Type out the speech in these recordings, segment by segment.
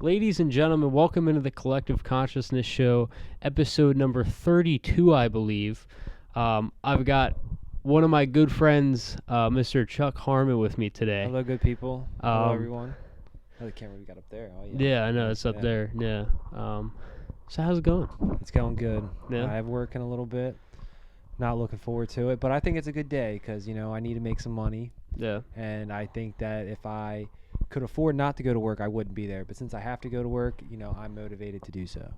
Ladies and gentlemen, welcome into the Collective Consciousness Show, episode number 32, I believe. I've got one of my good friends, Mr. Chuck Harmon, with me today. Hello, good people. Hello, everyone. Oh, the camera we got up there. Oh, Yeah, I know, it's up there, yeah. So how's it going? It's going good. Yeah. I have work in a little bit. Not looking forward to it, but I think it's a good day because, I need to make some money. Yeah. And I think that if I could afford not to go to work, I wouldn't be there. But since I have to go to work, I'm motivated to do so.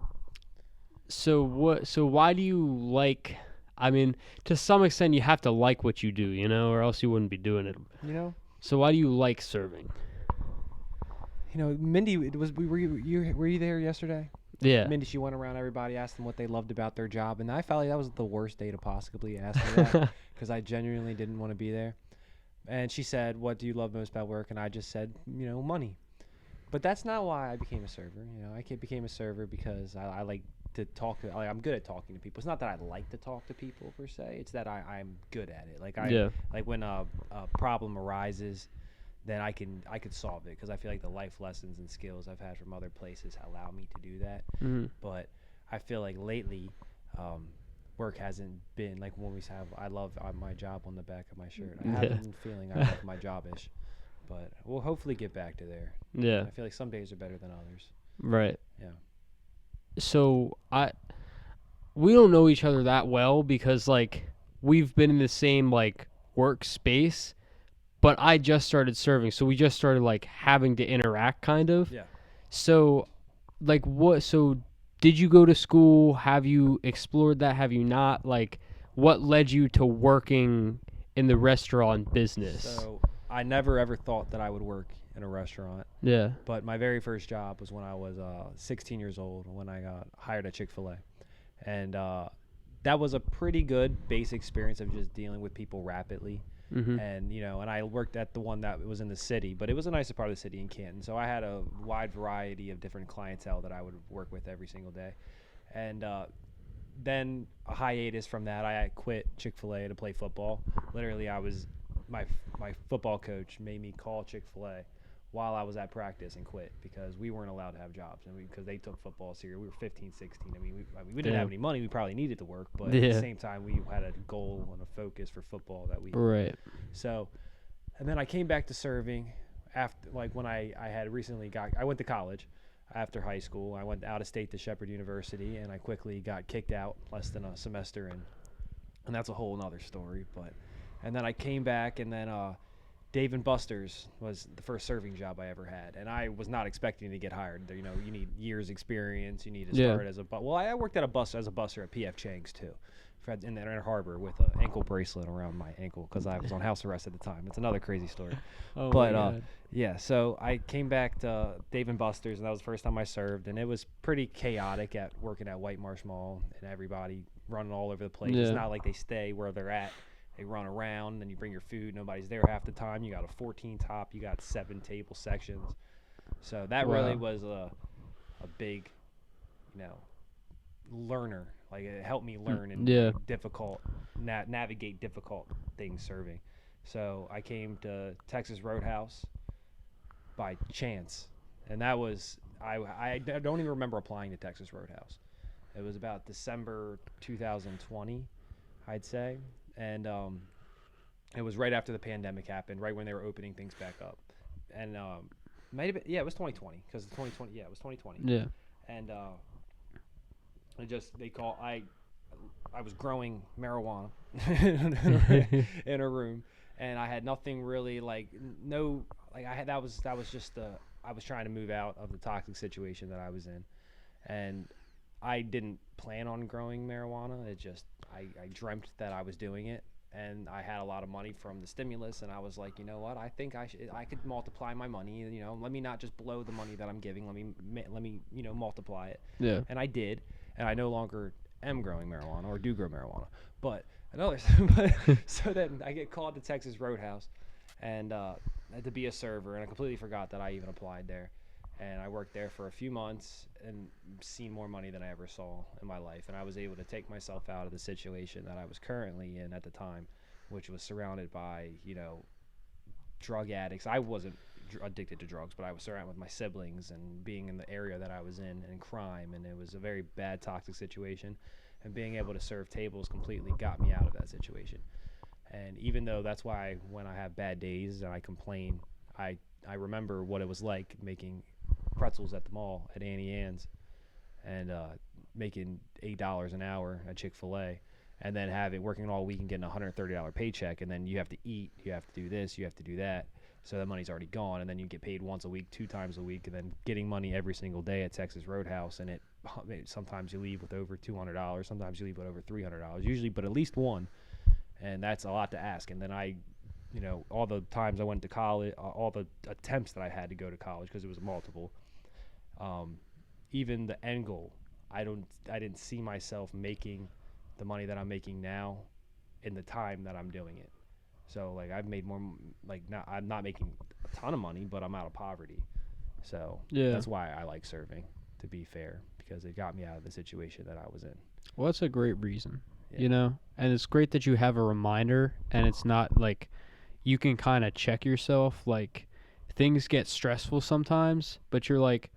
So why do you like, to some extent you have to like what you do, or else you wouldn't be doing it. So why do you like serving? Mindy, were you there yesterday? Yeah. Mindy, she went around everybody, asked them what they loved about their job, and I felt like that was the worst day to possibly ask me that because I genuinely didn't want to be there. And she said, "What do you love most about work?" And I just said, money. But that's not why I became a server. I became a server because I like to talk to. I'm good at talking to people. It's not that I like to talk to people per se. It's that I'm good at it. Like when a problem arises, then I could solve it because I feel like the life lessons and skills I've had from other places allow me to do that. Mm-hmm. But I feel like lately, work hasn't been like when we have. I love my job on the back of my shirt. I haven't been feeling I love my job-ish, but we'll hopefully get back to there. Yeah. I feel like some days are better than others. Right. Yeah. So we don't know each other that well because we've been in the same workspace. But I just started serving, so we just started having to interact kind of. Yeah. So so did you go to school? Have you explored that? Have you not? What led you to working in the restaurant business? So I never ever thought that I would work in a restaurant. Yeah. But my very first job was when I was 16 years old when I got hired at Chick-fil-A. And that was a pretty good base experience of just dealing with people rapidly. Mm-hmm. And and I worked at the one that was in the city, but it was a nicer part of the city in Canton. So I had a wide variety of different clientele that I would work with every single day. And then a hiatus from that, I quit Chick-fil-A to play football. Literally, my football coach made me call Chick-fil-A while I was at practice and quit because we weren't allowed to have jobs and because they took football serious. We were 15, 16. We didn't have any money. We probably needed to work, but at the same time, we had a goal and a focus for football that we right. So, and then I came back to serving after when I had recently I went to college after high school. I went out of state to Shepherd University, and I quickly got kicked out less than a semester, and that's a whole nother story. And then I came back, and then Dave & Buster's was the first serving job I ever had, and I was not expecting to get hired. You need years experience. You need to start as a I worked at as a busser at P.F. Chang's too, in Ann Harbor with an ankle bracelet around my ankle because I was on house arrest at the time. It's another crazy story. Yeah. So I came back to Dave & Buster's, and that was the first time I served, and it was pretty chaotic at working at White Marsh Mall and everybody running all over the place. Yeah. It's not like they stay where they're at. They run around, and you bring your food. Nobody's there half the time. You got a 14 top. You got 7 table sections. So that really was a big, learner. It helped me learn and navigate difficult things serving. So I came to Texas Roadhouse by chance, and that was I don't even remember applying to Texas Roadhouse. It was about December 2020, I'd say. And it was right after the pandemic happened, right when they were opening things back up. And it was 2020 because it was 2020. Yeah. And I was growing marijuana in a room, and I had nothing really I was trying to move out of the toxic situation that I was in, and I didn't plan on growing marijuana. It just I dreamt that I was doing it, and I had a lot of money from the stimulus, and I was like, you know what? I think I could multiply my money. Let me not just blow the money that I'm giving. Let me multiply it. Yeah. And I did, and I no longer am growing marijuana or do grow marijuana. But so then I get called to Texas Roadhouse, and to be a server, and I completely forgot that I even applied there. And I worked there for a few months and seen more money than I ever saw in my life. And I was able to take myself out of the situation that I was currently in at the time, which was surrounded by, drug addicts. I wasn't addicted to drugs, but I was surrounded with my siblings and being in the area that I was in and crime, and it was a very bad, toxic situation. And being able to serve tables completely got me out of that situation. And even though that's why when I have bad days and I complain, I I remember what it was like making pretzels at the mall at Annie Ann's and making $8 an hour at Chick-fil-A, and then having working all week and getting a $130 paycheck, and then you have to eat, you have to do this, you have to do that. So that money's already gone, and then you get paid once a week, 2 times a week, and then getting money every single day at Texas Roadhouse, and sometimes you leave with over $200, sometimes you leave with over $300, usually, but at least one, and that's a lot to ask. And then all the times I went to college, all the attempts that I had to go to college because it was multiple, even the end goal, I didn't see myself making the money that I'm making now in the time that I'm doing it. So like I've made more, I'm not making a ton of money, but I'm out of poverty. So Yeah. that's why I like serving, to be fair, because it got me out of the situation that I was in. Well, that's a great reason, Yeah. And it's great that you have a reminder, and it's not like you can kind of check yourself. Like things get stressful sometimes, but you're like,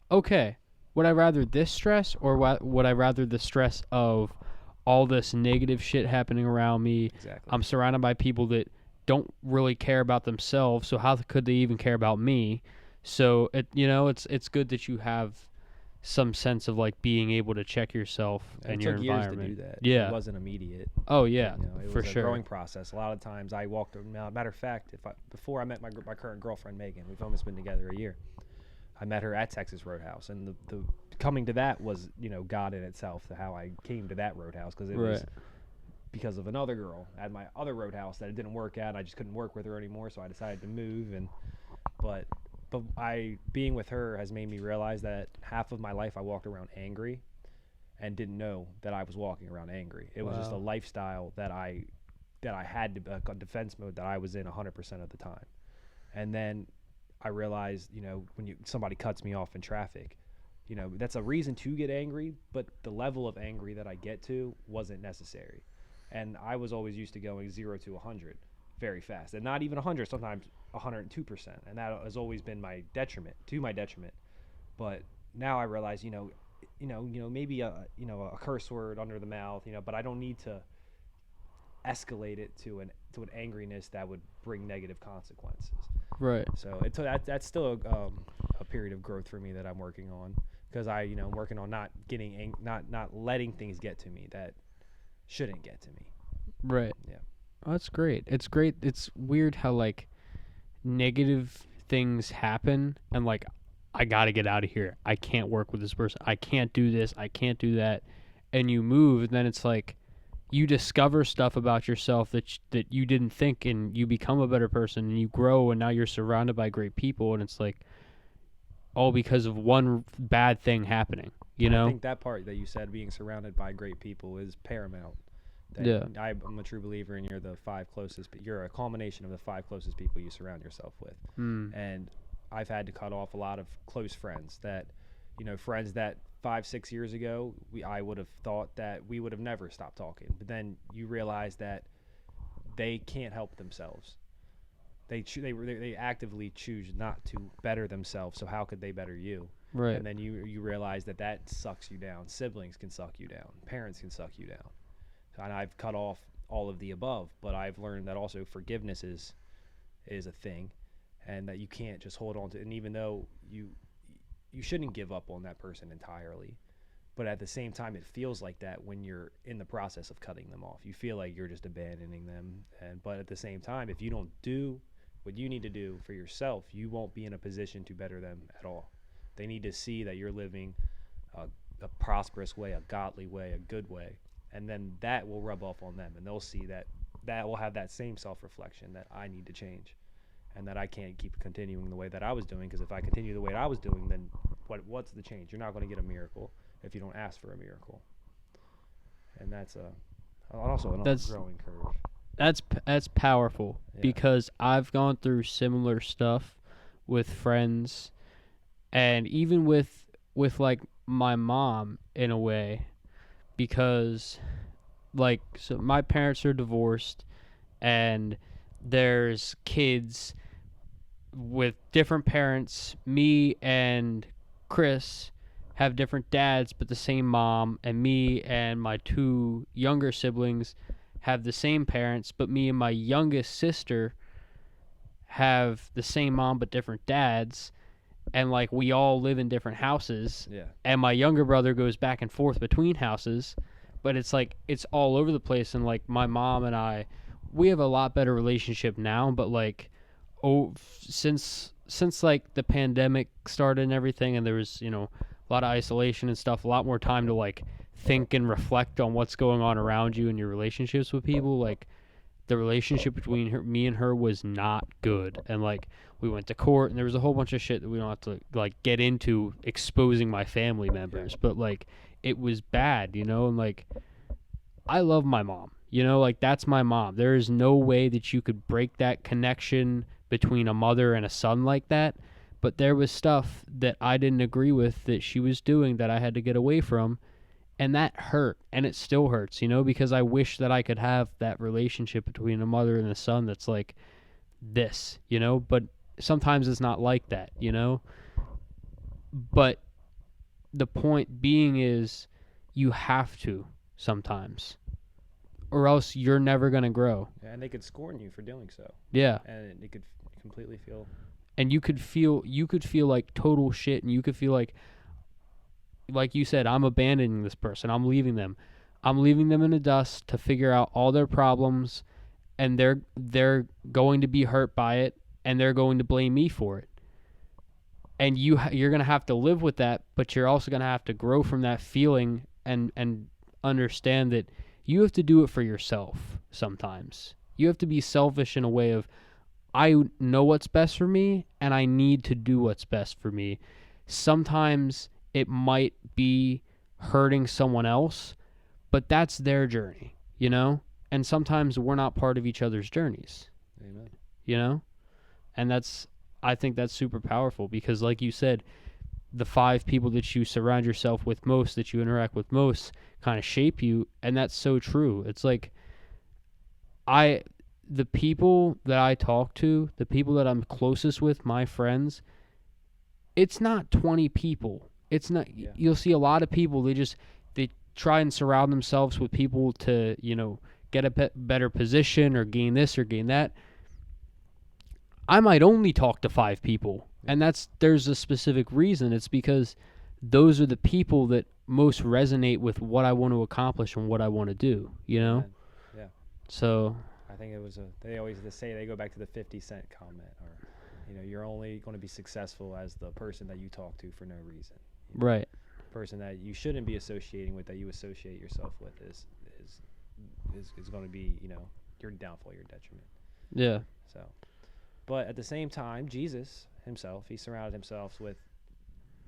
okay, would I rather this stress or would I rather the stress of all this negative shit happening around me? Exactly. I'm surrounded by people that don't really care about themselves, so how could they even care about me? So it's good that you have some sense of like being able to check yourself And and it your took years to environment. do that. Yeah. It wasn't immediate. Oh yeah, It for was a sure. growing process. A lot of times I walked around. Matter of fact, before I met my current girlfriend Megan, we've almost been together a year. I met her at Texas Roadhouse, and the coming to that was God in itself. To how I came to that Roadhouse, because it was Right. because of another girl at my other Roadhouse that it didn't work out. And I just couldn't work with her anymore, so I decided to move. But I being with her has made me realize that half of my life I walked around angry and didn't know that I was walking around angry. It was just a Wow. lifestyle that I had to a defense mode that I was in 100% of the time. And then I realized, when somebody cuts me off in traffic, that's a reason to get angry, but the level of angry that I get to wasn't necessary. And I was always used to going 0 to 100 very fast, and not even 100, sometimes 102%. And that has always been to my detriment. But now I realize, maybe a curse word under the mouth, but I don't need to escalate it to an angriness that would bring negative consequences. Right. So that's still a period of growth for me that I'm working on, because I'm working on not getting not letting things get to me that shouldn't get to me. Right. Yeah. Oh, that's great. It's great. It's weird how like negative things happen and like I got to get out of here. I can't work with this person. I can't do this. I can't do that. And you move and then it's like you discover stuff about yourself that you didn't think, and you become a better person and you grow, and now you're surrounded by great people, and it's like all because of one bad thing happening, I think that part that you said, being surrounded by great people, is paramount. That Yeah. I'm a true believer in. You're a culmination of the 5 closest people you surround yourself with. Mm. And I've had to cut off a lot of close friends friends that 5-6 years ago I would have thought that we would have never stopped talking. But then you realize that they can't help themselves. They actively choose not to better themselves. So how could they better you? Right. And then you realize that sucks you down. Siblings can suck you down. Parents can suck you down. And I've cut off all of the above, but I've learned that also forgiveness is a thing, and that you can't just hold on to. And even though you shouldn't give up on that person entirely, but at the same time, it feels like that when you're in the process of cutting them off. You feel like you're just abandoning them, but at the same time, if you don't do what you need to do for yourself, you won't be in a position to better them at all. They need to see that you're living a prosperous way, a godly way, a good way, and then that will rub off on them, and they'll see that will have that same self-reflection that I need to change, and that I can't keep continuing the way that I was doing, because if I continue the way I was doing, then what's the change? You're not going to get a miracle if you don't ask for a miracle, and that's also another growing curve. That's powerful, Yeah. because I've gone through similar stuff with friends, and even with like my mom in a way, because like so my parents are divorced and there's kids, with different parents. Me and Chris have different dads, but the same mom, and me and my two younger siblings have the same parents, but me and my youngest sister have the same mom but different dads, and like we all live in different houses, Yeah. and my younger brother goes back and forth between houses, but it's like it's all over the place. And like my mom and I, we have a lot better relationship now, but like since like the pandemic started and everything, and there was a lot of isolation and stuff, a lot more time to like think and reflect on what's going on around you and your relationships with people. Like the relationship between me and her was not good, and like we went to court, and there was a whole bunch of shit that we don't have to like get into exposing my family members, but like it was bad, and like I love my mom, like that's my mom. There is no way that you could break that connection between a mother and a son like that. But there was stuff that I didn't agree with that she was doing that I had to get away from, and that hurt, and it still hurts, because I wish that I could have that relationship between a mother and a son that's like this, but sometimes it's not like that. But the point being is you have to sometimes, or else you're never going to grow. Yeah, and they could scorn you for doing so. Yeah. And it could completely feel. And you could feel like total shit, and you could feel like you said, I'm abandoning this person. I'm leaving them. I'm leaving them in the dust to figure out all their problems, and they're going to be hurt by it, and they're going to blame me for it. And you're going to have to live with that, but you're also going to have to grow from that feeling and understand that you have to do it for yourself sometimes. You have to be selfish in a way of, I know what's best for me, and I need to do what's best for me. Sometimes it might be hurting someone else, but that's their journey, And sometimes we're not part of each other's journeys. Amen. And I think that's super powerful, because like you said, the 5 people that you surround yourself with most, that you interact with most, kind of shape you, and that's so true. It's like the people that I talk to, the people that I'm closest with, my friends, it's not 20 people. It's not. Yeah. You'll see a lot of people. They try and surround themselves with people to get a better position or gain this or gain that. I might only talk to 5 people, and there's a specific reason. It's because those are the people that most resonate with what I want to accomplish and what I want to do. Yeah. So I think it was they always say, they go back to the 50 Cent comment, or you're only going to be successful as the person that you talk to for no reason. Right. The person that you shouldn't be associating with, that you associate yourself with, is going to be your downfall, your detriment. Yeah. So, but at the same time, Jesus himself, he surrounded himself with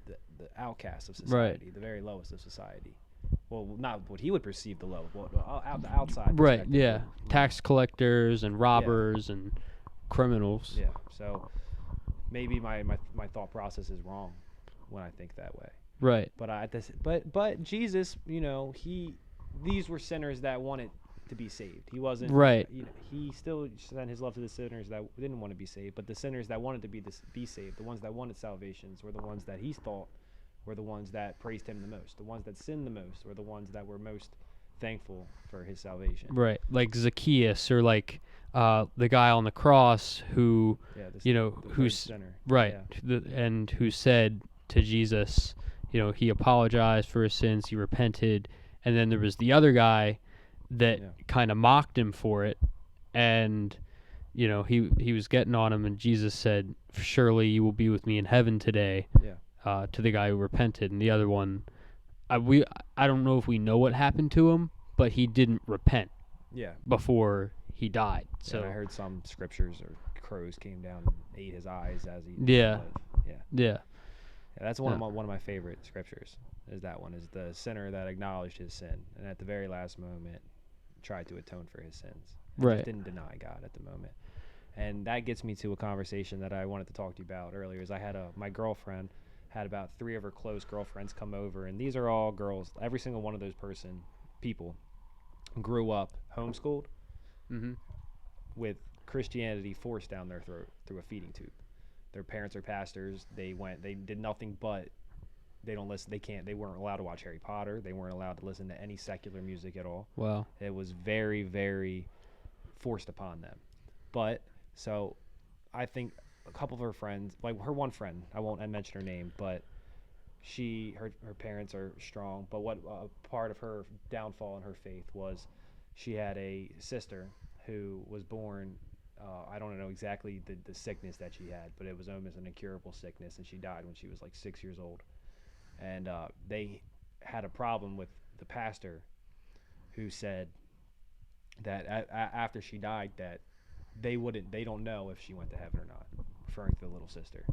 the outcasts of society, the very lowest of society. Well, not what he would perceive the low, but the outside. Right. Yeah. Tax collectors and robbers and criminals. Yeah. So maybe my thought process is wrong when I think that way. Right. But Jesus, these were sinners that wanted to be saved. He wasn't. Right. He still sent his love to the sinners that didn't want to be saved, but the sinners that wanted to be saved, the ones that wanted salvations, were the ones that he thought were the ones that praised him the most. The ones that sinned the most were the ones that were most thankful for his salvation. Right. Like Zacchaeus, or like the guy on the cross who, who's sinner. Right. Yeah. And who said to Jesus, he apologized for his sins, he repented, and then there was the other guy that kind of mocked him for it, and he was getting on him, and Jesus said, surely you will be with me in heaven today. To the guy who repented. And the other one, I don't know if we know what happened to him, but he didn't repent before he died. So I heard some scriptures, or crows came down and ate his eyes as he Yeah. That's one of my favorite scriptures. Is that one, is the sinner that acknowledged his sin, and at the very last moment tried to atone for his sins. Right. Didn't deny God at the moment. And that gets me to a conversation that I wanted to talk to you about earlier. Is I had my girlfriend had about 3 of her close girlfriends come over, and these are all girls. Every single one of those people grew up homeschooled with Christianity forced down their throat through a feeding tube. Their parents are pastors. They did nothing but they don't listen. They weren't allowed to watch Harry Potter. They weren't allowed to listen to any secular music at all. Wow. It was very, very forced upon them. But so I think a couple of her friends, like her one friend, I won't mention her name, but her parents are strong. But what part of her downfall in her faith was she had a sister who was born. I don't know exactly the sickness that she had, but it was almost an incurable sickness, and she died when she was like 6 years old. And they had a problem with the pastor, who said that after she died, that they don't know if she went to heaven or not, referring to the little sister,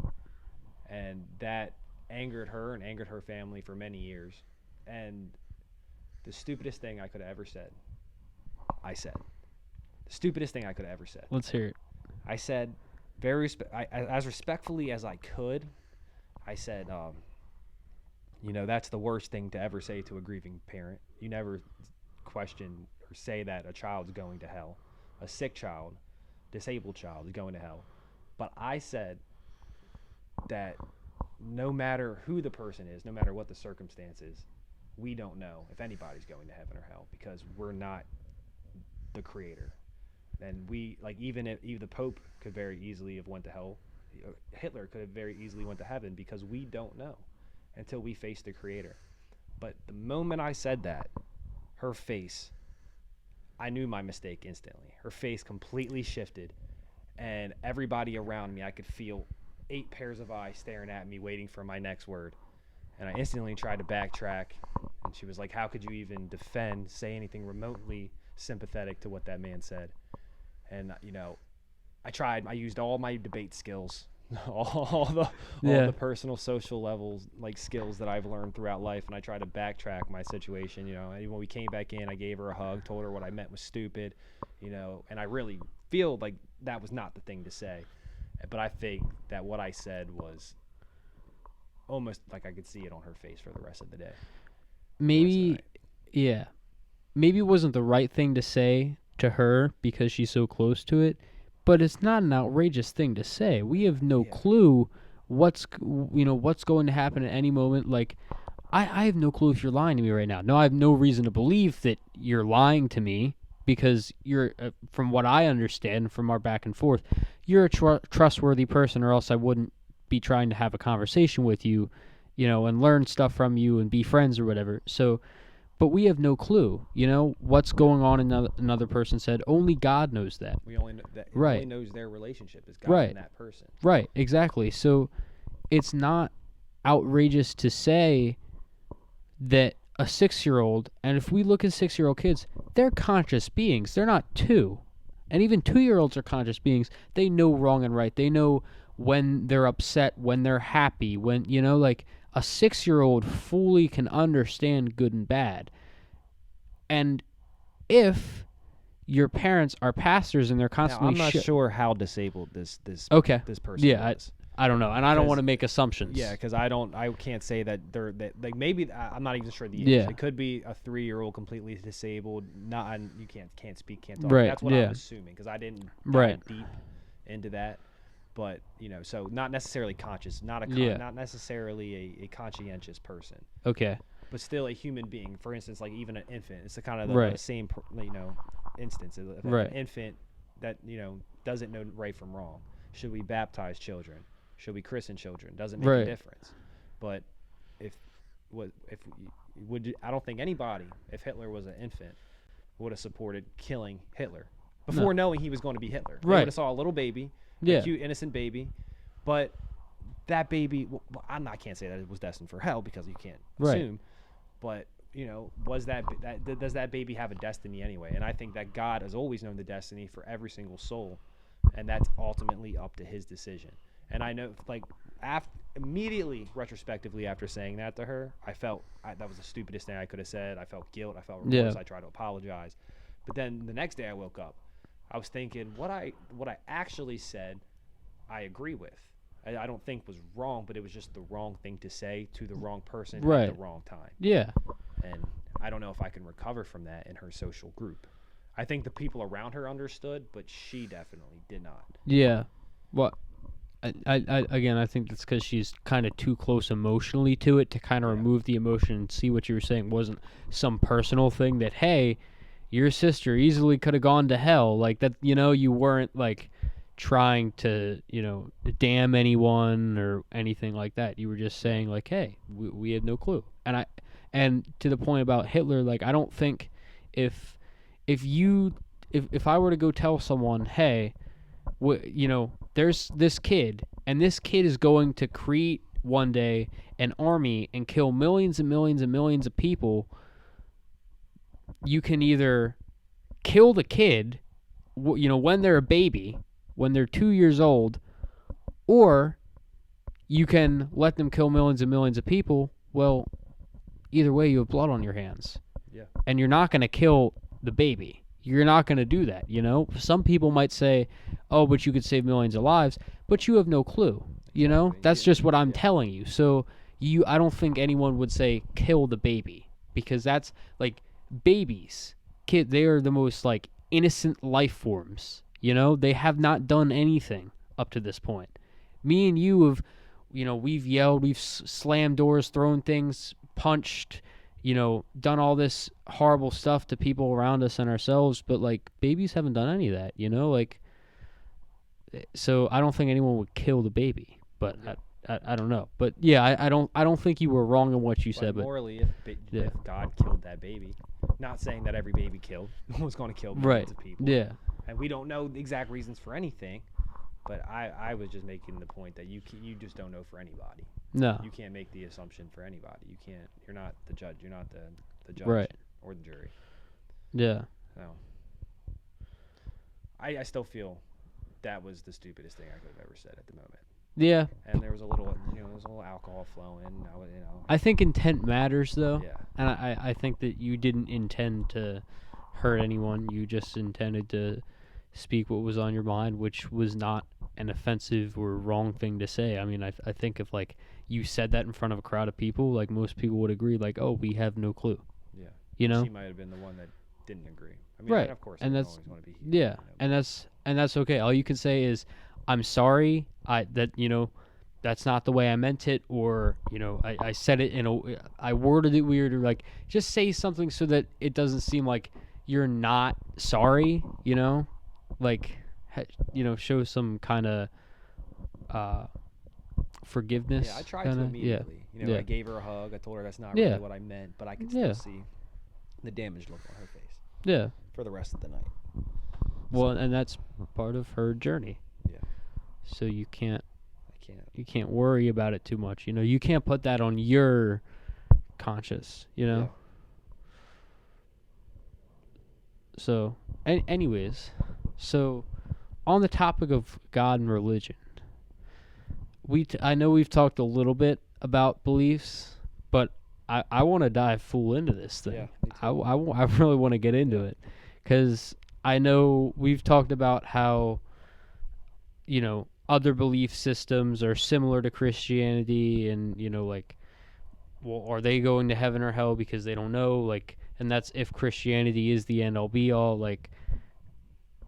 and that angered her and angered her family for many years. And the stupidest thing I could have ever said, I said. The stupidest thing I could have ever said. Let's hear it. I said, as respectfully as I could, I said, that's the worst thing to ever say to a grieving parent. You never question or say that a child's going to hell. A sick child, disabled child is going to hell. But I said that no matter who the person is, no matter what the circumstances, we don't know if anybody's going to heaven or hell, because we're not the creator. And even if the Pope could very easily have went to hell, Hitler could have very easily went to heaven, because we don't know until we face the creator. But the moment I said that, her face, I knew my mistake instantly. Her face completely shifted, and everybody around me, I could feel 8 pairs of eyes staring at me, waiting for my next word. And I instantly tried to backtrack, and she was like, how could you even say anything remotely sympathetic to what that man said? And, I used all my debate skills, all the personal, social levels, like skills that I've learned throughout life. And I tried to backtrack my situation, and when we came back in, I gave her a hug, told her what I meant was stupid, and I really feel like that was not the thing to say. But I think that what I said was almost like I could see it on her face for the rest of the day. Maybe, yeah. Maybe it wasn't the right thing to say to her because she's so close to it, but it's not an outrageous thing to say. We have no clue what's going to happen at any moment. Like, I have no clue if you're lying to me right now. No, I have no reason to believe that you're lying to me, because you're, from what I understand from our back and forth, you're a trustworthy person, or else I wouldn't be trying to have a conversation with you, and learn stuff from you and be friends or whatever. So, but we have no clue, what's going on in another person's head. Only God knows that. We only know that. Right. Only knows their relationship is God Right. and that person. Right, exactly. So it's not outrageous to say that a 6-year-old, and if we look at 6-year-old kids, they're conscious beings. They're not 2. And even 2-year-olds are conscious beings. They know wrong and right. They know when they're upset, when they're happy, when, like a 6-year-old fully can understand good and bad. And if your parents are pastors and they're constantly now, I'm not sure how disabled this person yeah, is. I don't know, and I don't want to make assumptions. Yeah, because I can't say that maybe I'm not even sure the age. Yeah. It could be a 3-year-old completely disabled. You can't speak, can't talk. Right. That's what I'm assuming, because I didn't dive deep into that. But so not necessarily conscious, not necessarily a conscientious person. Okay. But still a human being. For instance, like even an infant, it's the kind of the same instance. An infant that doesn't know right from wrong. Should we baptize children? Should we christen children? Doesn't make a difference. But I don't think anybody, if Hitler was an infant, would have supported killing Hitler before knowing he was going to be Hitler. They would have saw a little baby, a cute innocent baby, but that baby, I can't say that it was destined for hell, because you can't assume. But does that baby have a destiny anyway? And I think that God has always known the destiny for every single soul, and that's ultimately up to His decision. And I know, immediately, retrospectively, after saying that to her, I felt that was the stupidest thing I could have said. I felt guilt. I felt remorse. I tried to apologize. But then the next day I woke up, I was thinking what I actually said, I agree with. I don't think was wrong, but it was just the wrong thing to say to the wrong person at the wrong time. Yeah. And I don't know if I can recover from that in her social group. I think the people around her understood, but she definitely did not. Yeah. What? Again, I think that's because she's kind of too close emotionally to it to kind of Yeah. remove the emotion and see what you were saying wasn't some personal thing that, hey, your sister easily could have gone to hell. Like that, you weren't like trying to, damn anyone or anything like that. You were just saying like, hey, we had no clue. And to the point about Hitler, like, I don't think if, if you, if I were to go tell someone, hey, there's this kid, and this kid is going to create one day an army and kill millions and millions and millions of people. You can either kill the kid, when they're a baby, when they're 2 years old, or you can let them kill millions and millions of people. Well, either way, you have blood on your hands. Yeah. And you're not going to kill the baby. You're not going to do that, Some people might say, oh, but you could save millions of lives, but you have no clue, Exactly. That's Yeah. just what I'm Yeah. telling you. So I don't think anyone would say kill the baby, because that's like babies, they are the most like innocent life forms, They have not done anything up to this point. Me and you have, we've yelled, we've slammed doors, thrown things, punched, done all this horrible stuff to people around us and ourselves, but like babies haven't done any of that, like, so I don't think anyone would kill the baby, but Yeah. I don't know, but yeah, I don't think you were wrong in what you said, But but morally, yeah. if God killed that baby, not saying that every baby killed was going to kill Right, millions of people, yeah, and we don't know the exact reasons for anything. But I was just making the point that you just don't know for anybody. no, You can't make the assumption for anybody. You can't. You're not the judge. You're not the judge right, or the jury. yeah, No. I still feel that was the stupidest thing I could have ever said at the moment. yeah. And there was a little, there was a little alcohol flowing. I think intent matters though, Yeah. and I think that you didn't intend to hurt anyone. You just intended to speak what was on your mind, which was not an offensive or wrong thing to say. I mean, I think if like you said that in front of a crowd of people, like most people would agree, like, oh, we have no clue. Yeah. You know? She might have been the one that didn't agree. I mean, Right. and of course, And I that's always want to be. yeah, and that's okay. All you can say is, I'm sorry. That's not the way I meant it, or I said it I worded it weird, or like just say something so that it doesn't seem like you're not sorry. Like show some kind of forgiveness. Yeah, I tried kinda. to immediately. Yeah. I gave her a hug. I told her that's not Yeah. really what I meant, but I could still Yeah. see the damaged look on her face Yeah. for the rest of the night. Well, and that's part of her journey. Yeah. So you can't I can't. worry about it too much. You can't put that on your conscience. Yeah. So, anyways, so on the topic of God and religion, I know we've talked a little bit about beliefs, but I want to dive full into this thing. Yeah, me too. I really want to get into Yeah. it, because I know we've talked about how other belief systems are similar to Christianity, and like, well, are they going to heaven or hell because they don't know, like, and that's if Christianity is the end all be all, like,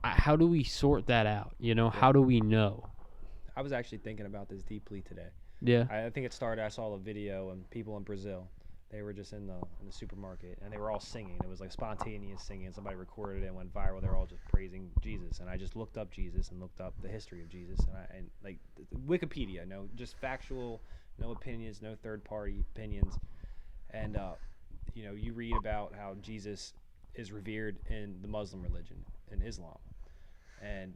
how do we sort that out? How do we know? I was actually thinking about this deeply today. Yeah. I think it started. I saw a video and people in Brazil. They were just in the supermarket and they were all singing. It was like spontaneous singing. Somebody recorded it and went viral. They're all just praising Jesus. And I just looked up Jesus and looked up the history of Jesus. And like Wikipedia, no, just factual, no opinions, no third party opinions. And you read about how Jesus is revered in the Muslim religion, in Islam, and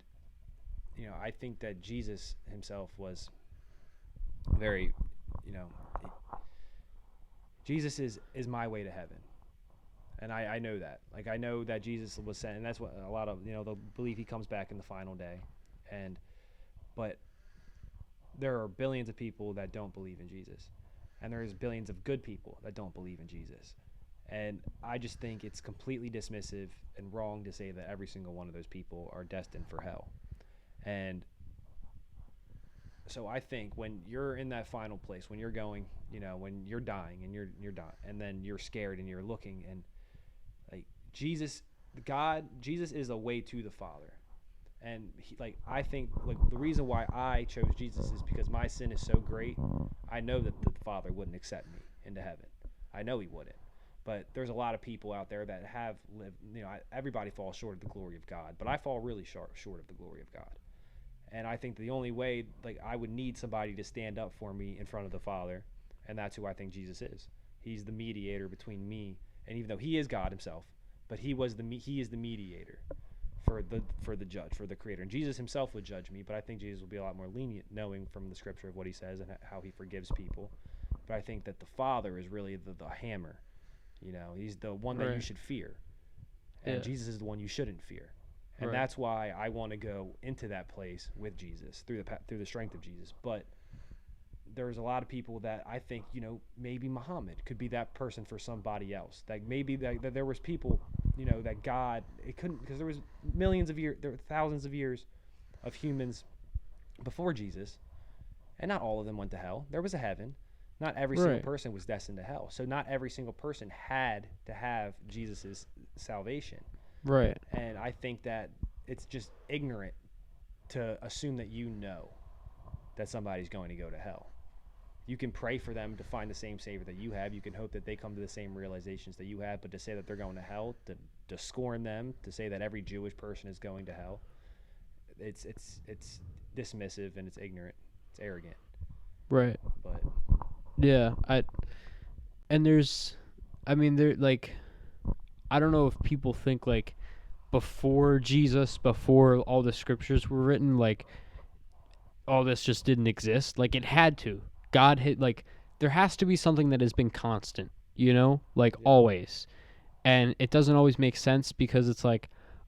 I think that Jesus himself was very, Jesus is my way to heaven. And I know that. Like, I know that Jesus was sent, and that's what a lot of, they'll believe he comes back in the final day. But there are billions of people that don't believe in Jesus. And there's billions of good people that don't believe in Jesus. And I just think it's completely dismissive and wrong to say that every single one of those people are destined for hell. And so I think when you're in that final place, when you're going, when you're dying and you're dying, and then you're scared and you're looking, and like Jesus is a way to the Father. And I think the reason why I chose Jesus is because my sin is so great. I know that the Father wouldn't accept me into heaven. I know He wouldn't. But there's a lot of people out there that have lived. Everybody falls short of the glory of God, but I fall really short of the glory of God. And I think the only way, I would need somebody to stand up for me in front of the Father, and that's who I think Jesus is. He's the mediator between me, and even though He is God Himself, but He is the mediator for the judge, for the Creator. And Jesus Himself would judge me, but I think Jesus will be a lot more lenient, knowing from the Scripture of what He says and how He forgives people. But I think that the Father is really the hammer. He's the one that you should fear, and Jesus is the one you shouldn't fear. And that's why I want to go into that place with Jesus through the strength of Jesus. But there's a lot of people that I think, maybe Muhammad could be that person for somebody else. That maybe that there was people, that God, it couldn't, because there was millions of years, there were thousands of years of humans before Jesus, and not all of them went to hell. There was a heaven. Not every single person was destined to hell. So not every single person had to have Jesus's salvation. Right. And I think that it's just ignorant to assume that that somebody's going to go to hell. You can pray for them to find the same Savior that you have. You can hope that they come to the same realizations that you have. But to say that they're going to hell, to scorn them, to say that every Jewish person is going to hell, it's dismissive and it's ignorant. It's arrogant. Right. But yeah, I don't know if people think before Jesus, before all the scriptures were written, all this just didn't exist. It had to. God had there has to be something that has been constant, always. And it doesn't always make sense because it's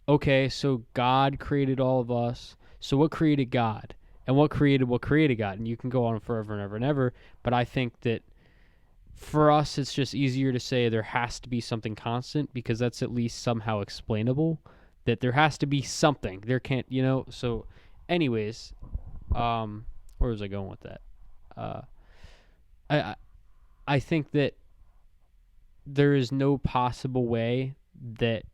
okay, so God created all of us. So what created God? And what created God? And you can go on forever and ever and ever. But I think that for us, it's just easier to say there has to be something constant because that's at least somehow explainable. That there has to be something. There can't, So, anyways, where was I going with that? I I think that there is no possible way that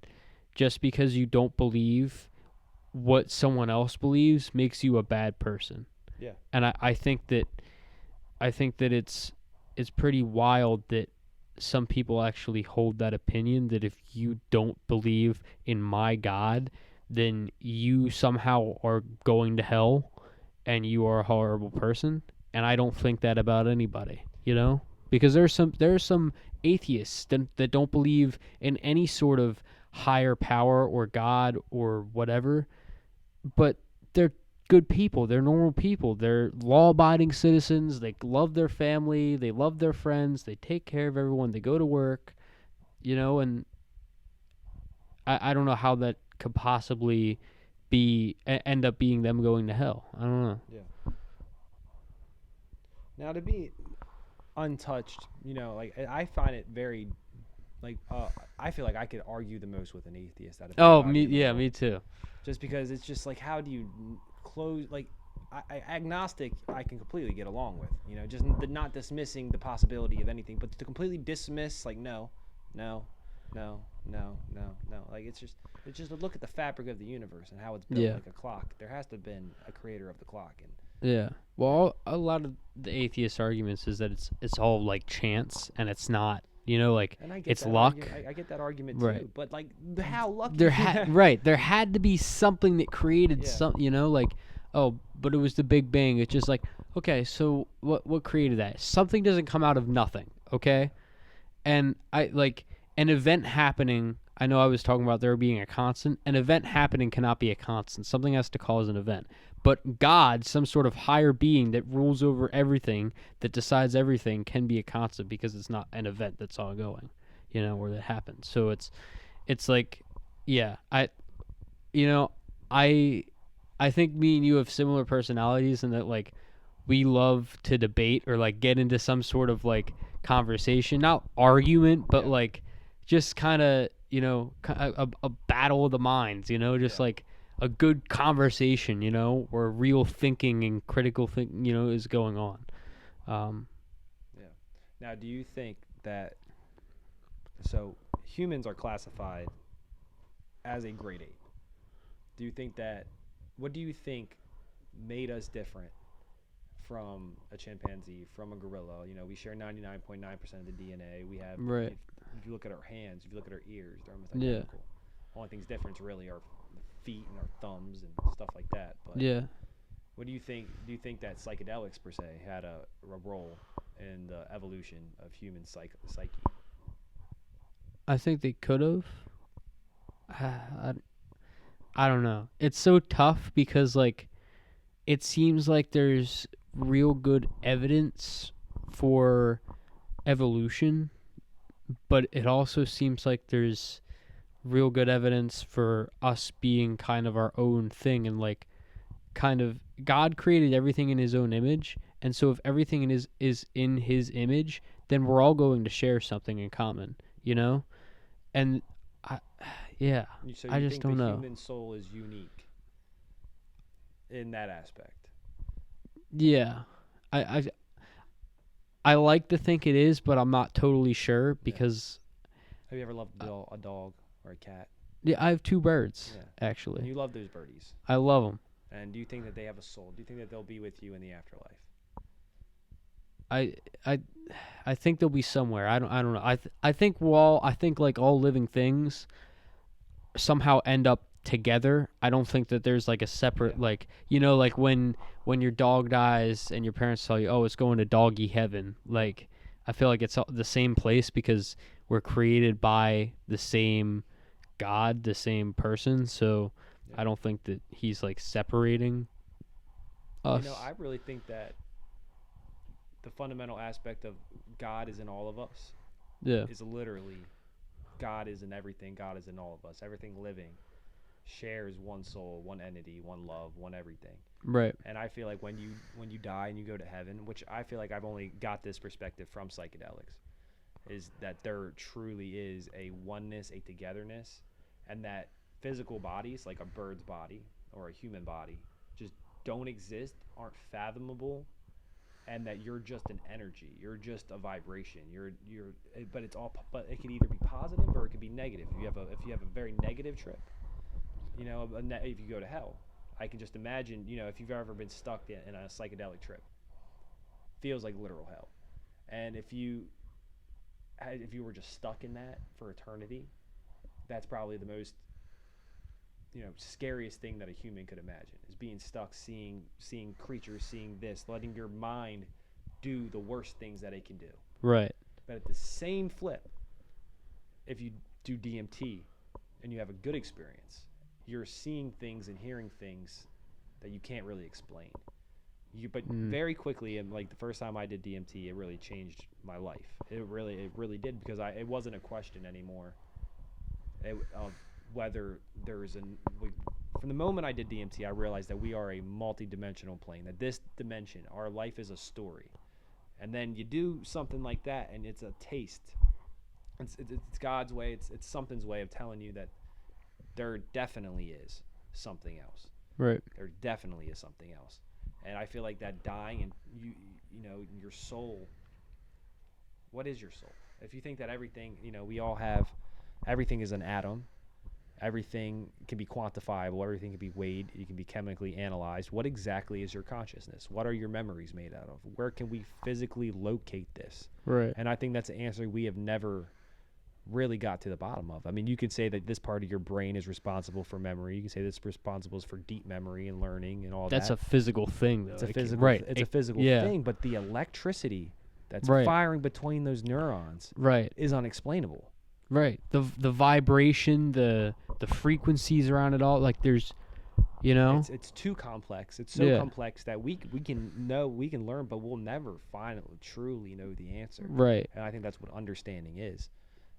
just because you don't believe what someone else believes makes you a bad person. Yeah. And I think that it's pretty wild that some people actually hold that opinion that if you don't believe in my God, then you somehow are going to hell and you are a horrible person. And I don't think that about anybody, because there's some atheists that don't believe in any sort of higher power or God or whatever, but they're good people. They're normal people. They're law-abiding citizens. They love their family. They love their friends. They take care of everyone. They go to work, and I don't know how that could possibly end up being them going to hell. I don't know. Yeah. Now, to be untouched, I find it very, I feel like I could argue the most with an atheist out of Me too. Just because it's just how do you close, agnostic I can completely get along with, just not dismissing the possibility of anything, but to completely dismiss, no, it's just a look at the fabric of the universe and how it's built, like a clock. There has to have been a creator of the clock. And yeah, well, a lot of the atheist arguments is that it's all chance and it's not. And I get it's that luck. I get that argument too, but how lucky? There had to be something that created something. But it was the Big Bang. It's just okay, so what created that? Something doesn't come out of nothing, okay? And an event happening. I know I was talking about there being a constant. An event happening cannot be a constant. Something has to cause an event. But God, some sort of higher being that rules over everything, that decides everything, can be a constant because it's not an event that's ongoing, where that happens. So it's yeah, I think me and you have similar personalities in that we love to debate or get into some sort of conversation, not argument, but just kind of a battle of the minds, just a good conversation, where real thinking and critical thinking, is going on. Yeah. Now, do you think that humans are classified as a grade 8? Do you think that what do you think made us different from a chimpanzee, from a gorilla? We share 99.9% of the DNA. We have, Right. if you look at our hands, if you look at our ears, they're almost Yeah. identical. Only things different really are feet and our thumbs and stuff like that. But Yeah. what do you think? Do you think that psychedelics per se had a role in the evolution of human psyche? I think they could have. I, I don't know. It's so tough because like it seems like there's real good evidence for evolution, but it also seems like there's real good evidence for us being kind of our own thing, and like kind of God created everything in his own image, and so if everything is in his image, then we're all going to share something in common, you know? And I yeah, So I you just think the don't know. human soul is unique in that aspect? Yeah. I I I like to think it is, but I'm not totally sure Yeah. because Have you ever loved uh, a dog or a cat? yeah, I have two birds Yeah. And actually. you love those birdies. I love them. And do you think that they have a soul? Do you think that they'll be with you in the afterlife? I I I think they'll be somewhere. I don't know. I think we'll all I think like all living things somehow end up together. I don't think that there's like a separate Yeah. like like when your dog dies and your parents tell you, "Oh, it's going to doggy heaven." Like I feel like it's the same place because we're created by the same God, the same person. So Yeah. I don't think that he's like separating I us. really think that the fundamental aspect of God is in all of us Yeah. is literally God is in everything. God is in all of us. Everything living shares one soul, one entity, one love, one everything. Right. And I feel like when you die and you go to heaven, which I feel like I've only got this perspective from psychedelics, is that there truly is a oneness, a togetherness, and that physical bodies, like a bird's body or a human body, just don't exist, aren't fathomable, and that you're just an energy, you're just a vibration, but but it could either be positive or it could be negative. If you have a very negative trip, if you go to hell, I can just imagine, if you've ever been stuck in a psychedelic trip, feels like literal hell. And if you were just stuck in that for eternity, that's probably the most scariest thing that a human could imagine, is being stuck, seeing creatures, seeing this, letting your mind do the worst things that it can do. Right. But at the same flip, if you do DMT and you have a good experience, you're seeing things and hearing things that you can't really explain. But Mm. very quickly, and like the first time I did DMT, it really changed my life. It really did, because it wasn't a question anymore of whether there's from the moment I did DMT, I realized that we are a multi-dimensional plane. That this dimension, our life is a story, and then you do something like that, and it's a taste. It's God's way. It's something's way of telling you that there definitely is something else. Right. There definitely is something else. And I feel like that dying, and your soul. What is your soul? If you think that everything, we all have, everything is an atom. Everything can be quantifiable. Everything can be weighed. It can be chemically analyzed. What exactly is your consciousness? What are your memories made out of? Where can we physically locate this? Right. And I think that's an answer we have never really got to the bottom of. I mean, you could say that this part of your brain is responsible for memory. You can say this responsible for deep memory and learning and all That's that. a physical thing, though. It's a It physical. right. It's a physical yeah. thing, but the electricity that's Right. firing between those neurons Right. is unexplainable. Right. The vibration, the frequencies around it all, like there's, It's too complex. It's so Yeah. complex that we can learn, but we'll never finally truly know the answer. Right. And I think that's what understanding is.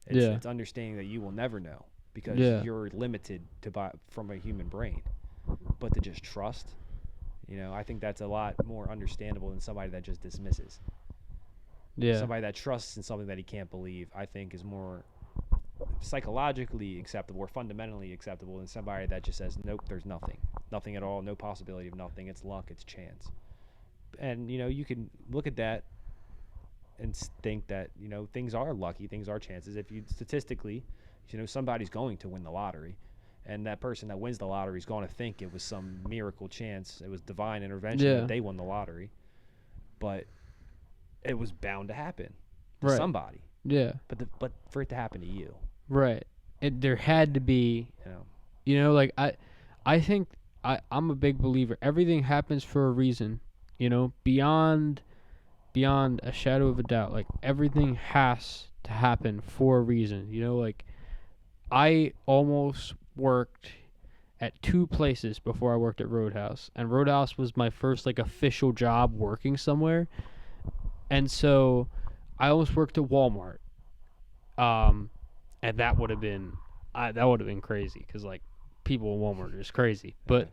Yeah. It's understanding that you will never know, because Yeah. you're limited from a human brain. But to just trust, I think that's a lot more understandable than somebody that just dismisses. Yeah. Somebody that trusts in something that he can't believe, I think, is more psychologically acceptable or fundamentally acceptable than somebody that just says, nope, there's nothing at all, no possibility of nothing, it's luck, it's chance. And you can look at that and think that things are lucky, things are chances. If you statistically, somebody's going to win the lottery, And that person that wins the lottery is going to think it was some miracle chance. It was divine intervention Yeah. that they won the lottery. But it was bound to happen to Right. somebody. Yeah. But for it to happen to you, Right. There had to be, like I think I'm a big believer. Everything happens for a reason, beyond a shadow of a doubt. Like everything has to happen for a reason. Like I almost worked at 2 places before I worked at Roadhouse, and Roadhouse was my first like official job working somewhere. And so I almost worked at Walmart. And that would have been crazy because like people in Walmart are just crazy. But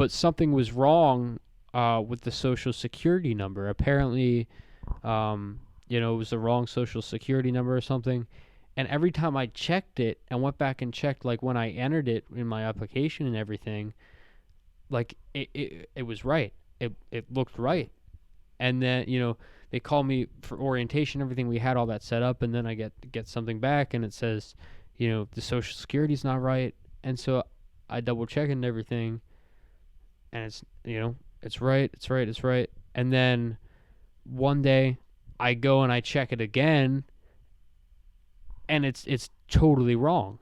something was wrong with the social security number. Apparently, it was the wrong social security number or something. And every time I checked it and went back and checked, like when I entered it in my application and everything, like it was right. It looked right. And then, they called me for orientation, everything. We had all that set up, and then I get something back, and it says, the social security's not right. And so I double check and everything, and it's, it's right. And then one day I go and I check it again, and it's totally wrong.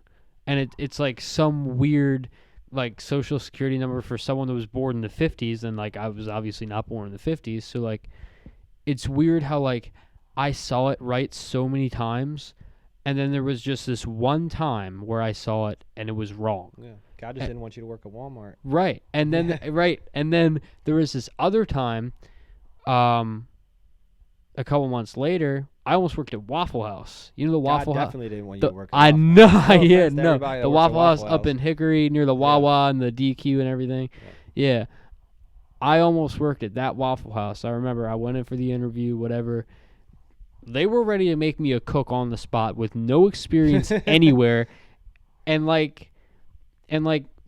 And it's like some weird like social security number for someone that was born in the 50s, and like I was obviously not born in the 50s. So like it's weird how like I saw it right so many times, and then there was just this one time where I saw it and it was wrong. Yeah. God just didn't want you to work at Walmart. Right. And then and then there was this other time a couple months later, I almost worked at Waffle House. The Waffle House. Definitely didn't want you to work at I Waffle know. House. No Yeah, offense to no. everybody that The works at Waffle House Waffle up in Hickory near the Wawa and the DQ and everything. Yeah. I almost worked at that Waffle House. I remember I went in for the interview, whatever. They were ready to make me a cook on the spot with no experience anywhere. And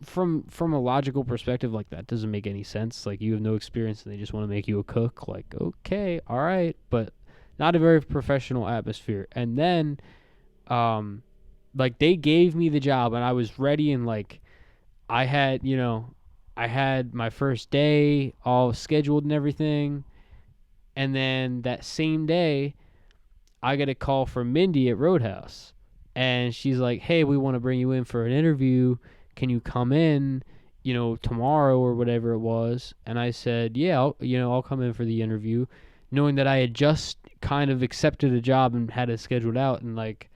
from a logical perspective, like that doesn't make any sense. Like you have no experience and they just want to make you a cook. Like, okay, all right, but not a very professional atmosphere. And then like they gave me the job and I was ready, and like I had my first day all scheduled and everything. And then that same day, I get a call from Mindy at Roadhouse. And she's like, hey, we want to bring you in for an interview. Can you come in, tomorrow or whatever it was? And I said, yeah, I'll come in for the interview, knowing that I had just kind of accepted a job and had it scheduled out. And like,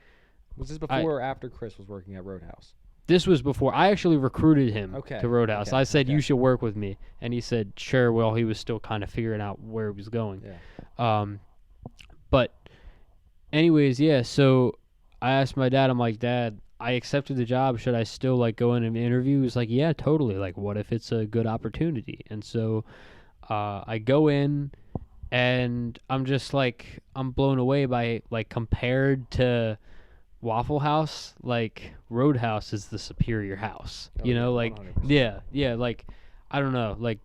was this before or after Chris was working at Roadhouse? This was before. I actually recruited him to Roadhouse. Okay. I said, you should work with me. And he said, sure. Well, he was still kind of figuring out where he was going. Yeah. But anyways, yeah, so I asked my dad, I'm like, Dad, I accepted the job. Should I still like go in and interview? He was like, yeah, totally. Like, what if it's a good opportunity? And so I go in, and I'm just like, I'm blown away by like compared to Waffle House, like Roadhouse is the superior house. Like 100%. Yeah, like I don't know, like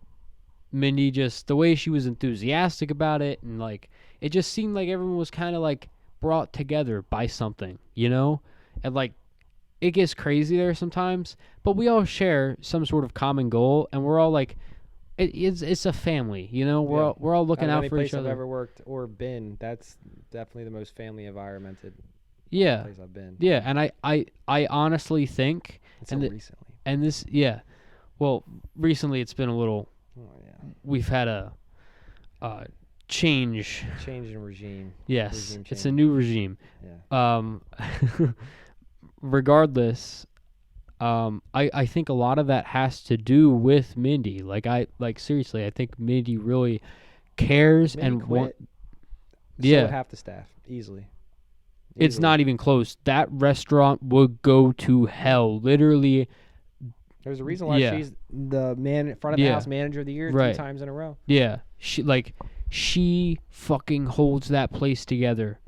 Mindy, just the way she was enthusiastic about it, and like it just seemed like everyone was kind of like brought together by something, and like it gets crazy there sometimes, but we all share some sort of common goal, and we're all like it's a family, we're all looking out for each other. I've ever worked or been, that's definitely the most family environmented place I've been. Yeah, and I honestly think recently. And this well, recently it's been a little we've had a change in regime. Yes, it's a new regime. Yeah. Regardless, I think a lot of that has to do with Mindy. Seriously, I think Mindy really cares and want. So would half the staff easily. It's not even close. That restaurant would go to hell. Literally. There's a reason why she's the front of the house manager of the year 3 times in a row. Yeah. She fucking holds that place together.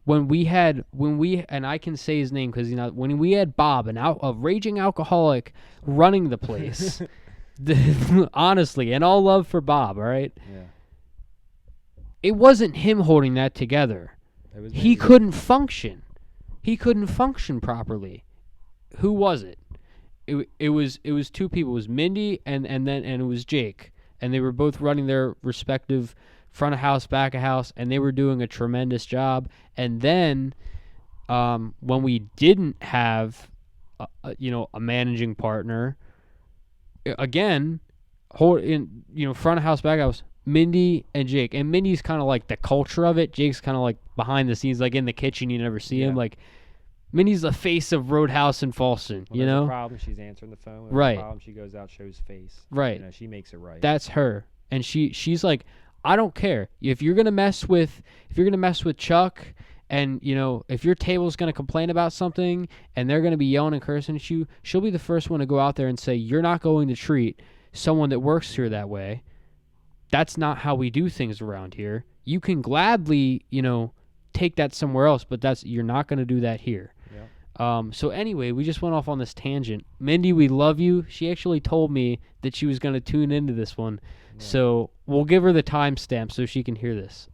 When we and I can say his name because when we had Bob, a raging alcoholic, running the place, honestly, and all love for Bob, all right? Yeah. It wasn't him holding that together. He couldn't function. He couldn't function properly. who was it? It was two people. It was Mindy and it was Jake, and they were both running their respective front of house, back of house, and they were doing a tremendous job. And then when we didn't have a managing partner, again, front of house, back of house, Mindy and Jake. And Mindy's kind of like the culture of it. Jake's kind of like behind the scenes, like in the kitchen. You never see him. Like Minnie's the face of Roadhouse and Folsom, when there's a problem, she's answering the phone. When Right. there's a problem, she goes out, shows face. Right. She makes it right. That's her. And she's like, I don't care. If you're gonna mess with Chuck, and if your table's gonna complain about something and they're gonna be yelling and cursing at you, she'll be the first one to go out there and say, you're not going to treat someone that works here that way. That's not how we do things around here. You can gladly, take that somewhere else, but you're not gonna do that here. So anyway, we just went off on this tangent. Mindy, we love you. She actually told me that she was going to tune into this one. Yeah. So we'll give her the timestamp so she can hear this.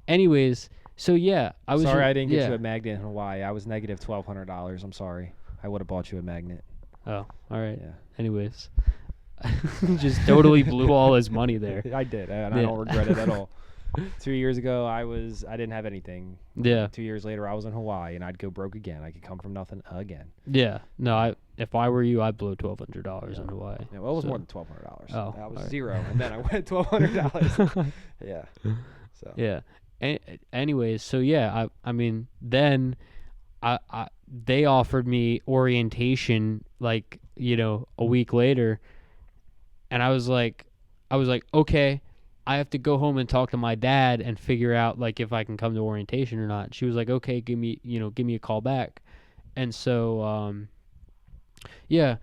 Anyways, so yeah. Sorry I didn't get you a magnet in Hawaii. I was negative $1,200. I'm sorry. I would have bought you a magnet. Oh, all right. Yeah. Anyways. Just totally blew all his money there. I did, and I don't regret it at all. 2 years ago, I didn't have anything. Yeah. 2 years later, I was in Hawaii, and I'd go broke again. I could come from nothing again. Yeah. No, if I were you, I'd blow $1,200 in Hawaii. Yeah, well, it was more than $1,200. Oh, that was right. zero, and then I went $1,200. Yeah. So. Yeah. Anyways, so yeah, I mean, then they offered me orientation like a week later, and I was like, okay. I have to go home and talk to my dad and figure out like if I can come to orientation or not. She was like, okay, give me a call back. And so, yeah,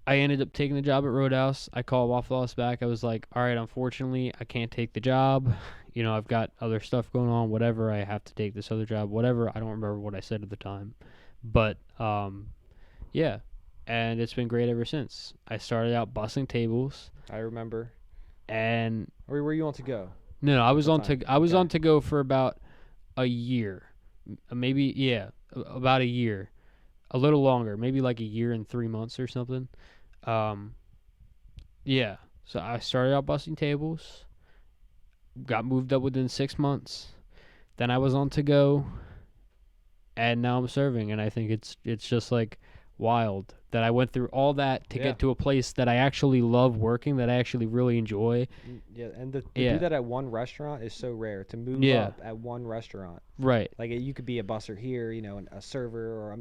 I ended up taking the job at Roadhouse. I called Waffle House back. I was like, all right, unfortunately, I can't take the job. I've got other stuff going on, whatever. I have to take this other job, whatever. I don't remember what I said at the time. But, yeah, and it's been great ever since. I started out bussing tables. I remember. And where were you on to go? No, I was on to go for about a year, maybe about a year, a little longer, maybe like a year and 3 months or something. Yeah. So I started out busting tables, got moved up within 6 months, then I was on to go, and now I'm serving, and I think it's just like wild that I went through all that to get to a place that I actually love working, that I actually really enjoy. Yeah, and to do that at one restaurant is so rare. To move up at one restaurant, right? Like you could be a busser here, and a server, or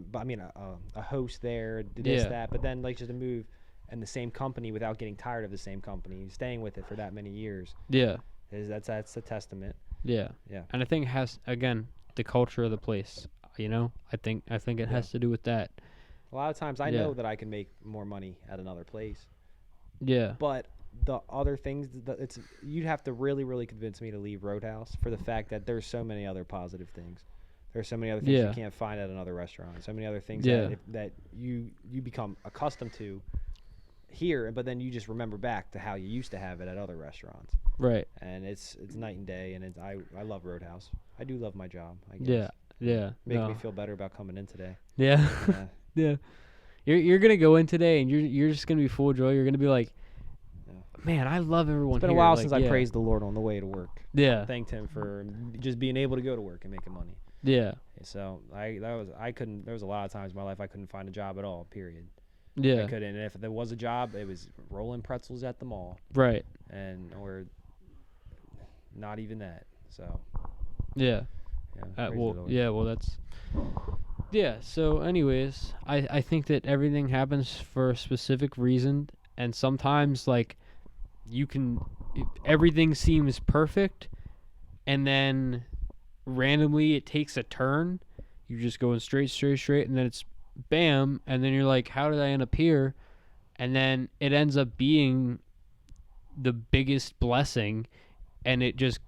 a host there, that. But then like just to move in the same company without getting tired of the same company, staying with it for that many years. Yeah, that's a testament. Yeah, and I think it has again the culture of the place. I think it has to do with that. A lot of times I know that I can make more money at another place. Yeah. But the other things, you'd have to really, really convince me to leave Roadhouse for the fact that there's so many other positive things. There's so many other things you can't find at another restaurant. So many other things that you become accustomed to here, but then you just remember back to how you used to have it at other restaurants. Right. And it's night and day, and I love Roadhouse. I do love my job, I guess. Yeah. Makes me feel better about coming in today. Yeah. Yeah, you're gonna go in today and you're just gonna be full of joy. You're gonna be like, man, I love everyone. It's been here. a while since I praised the Lord on the way to work. Yeah, thanked Him for just being able to go to work and making money. Yeah. So I couldn't. There was a lot of times in my life I couldn't find a job at all. Period. Yeah. I couldn't. And if there was a job, it was rolling pretzels at the mall. Right. Or not even that. So. Yeah. Well, that's. Yeah, so anyways, I think that everything happens for a specific reason, and sometimes, like, everything seems perfect, and then randomly it takes a turn. You're just going straight, and then it's bam, and then you're like, how did I end up here? And then it ends up being the biggest blessing, and it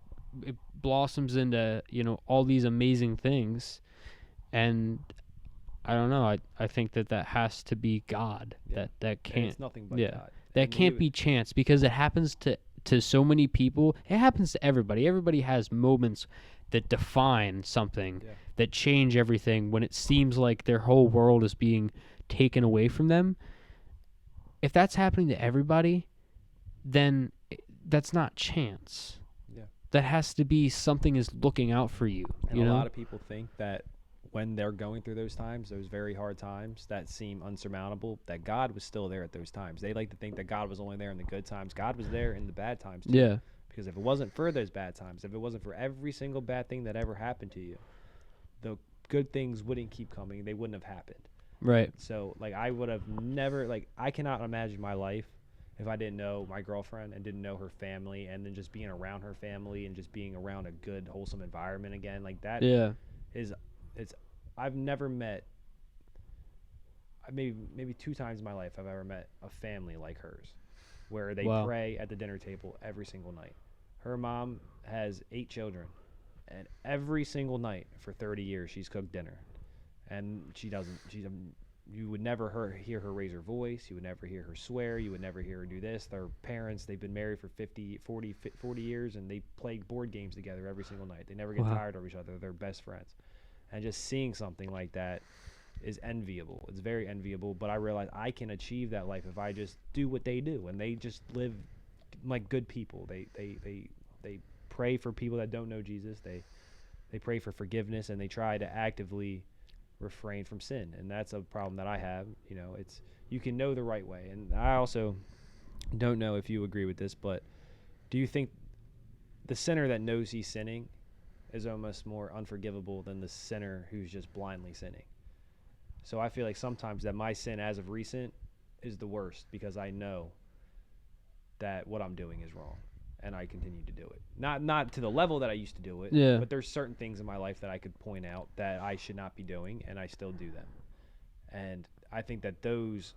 blossoms into, all these amazing things. And I don't know. I think that has to be God. That can't. It's nothing but God. That can't be chance, because it happens to to so many people. It happens to everybody. Everybody has moments that define something, Yeah. that change everything when it seems like their whole world is being taken away from them. If that's happening to everybody, then that's not chance. Yeah. That has to be something is looking out for you. And You a know? lot of people think that when they're going through those times, those very hard times that seem unsurmountable, that God was still there at those times. They like to think that God was only there in the good times. God was there in the bad times too. Yeah. Because if it wasn't for those bad times, if it wasn't for every single bad thing that ever happened to you, the good things wouldn't keep coming. They wouldn't have happened. Right. So, like, I would have never, like, I cannot imagine my life if I didn't know my girlfriend and didn't know her family, and then just being around her family and just being around a good, wholesome environment again. Like, that Yeah. is, it's, I've never met, maybe 2 times in my life I've ever met a family like hers, where they Wow. pray at the dinner table every single night. Her mom has 8 children, and every single night for 30 years she's cooked dinner. And she doesn't, you would never hear her raise her voice. You would never hear her swear. You would never hear her do this. Their parents, they've been married for 40 years, and they play board games together every single night. They never get Wow. tired of each other. They're best friends. And just seeing something like that is enviable. It's very enviable, but I realize I can achieve that life if I just do what they do, and they just live like good people. They pray for people that don't know Jesus. They pray for forgiveness, and they try to actively refrain from sin. And that's a problem that I have. You know, it's, you can know the right way. And I also don't know if you agree with this, but do you think the sinner that knows he's sinning is almost more unforgivable than the sinner who's just blindly sinning? So I feel like sometimes that my sin as of recent is the worst, because I know that what I'm doing is wrong, and I continue to do it. Not to the level that I used to do it, Yeah. but there's certain things in my life that I could point out that I should not be doing, and I still do them. And I think that those,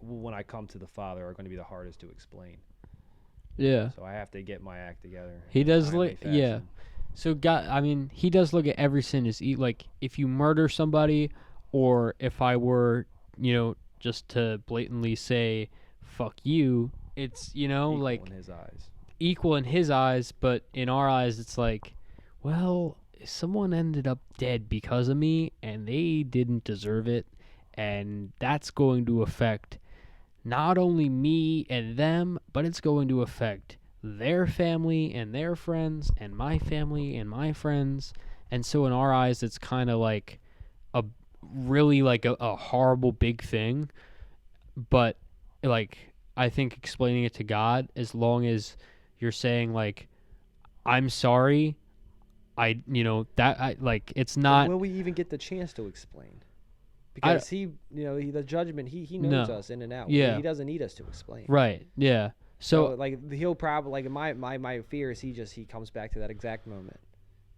when I come to the Father, are going to be the hardest to explain. Yeah. So I have to get my act together. He in a does timely look. Yeah. fashion. So God, I mean, he does look at every sin as like if you murder somebody, or if I were, just to blatantly say, "Fuck you." It's Equal like in his eyes. equal in his eyes, but in our eyes, it's like, well, someone ended up dead because of me, and they didn't deserve it, and that's going to affect not only me and them, but it's going to affect their family and their friends and my family and my friends. And so in our eyes, it's kind of like a really like a horrible big thing. But like, I think explaining it to God, as long as you're saying like, I'm sorry, that I like, it's not, Will we even get the chance to explain? I- Because the judgment, he knows No. us in and out. Yeah. He doesn't need us to explain. right. Yeah. So So like he'll probably, like, my fear is he comes back to that exact moment,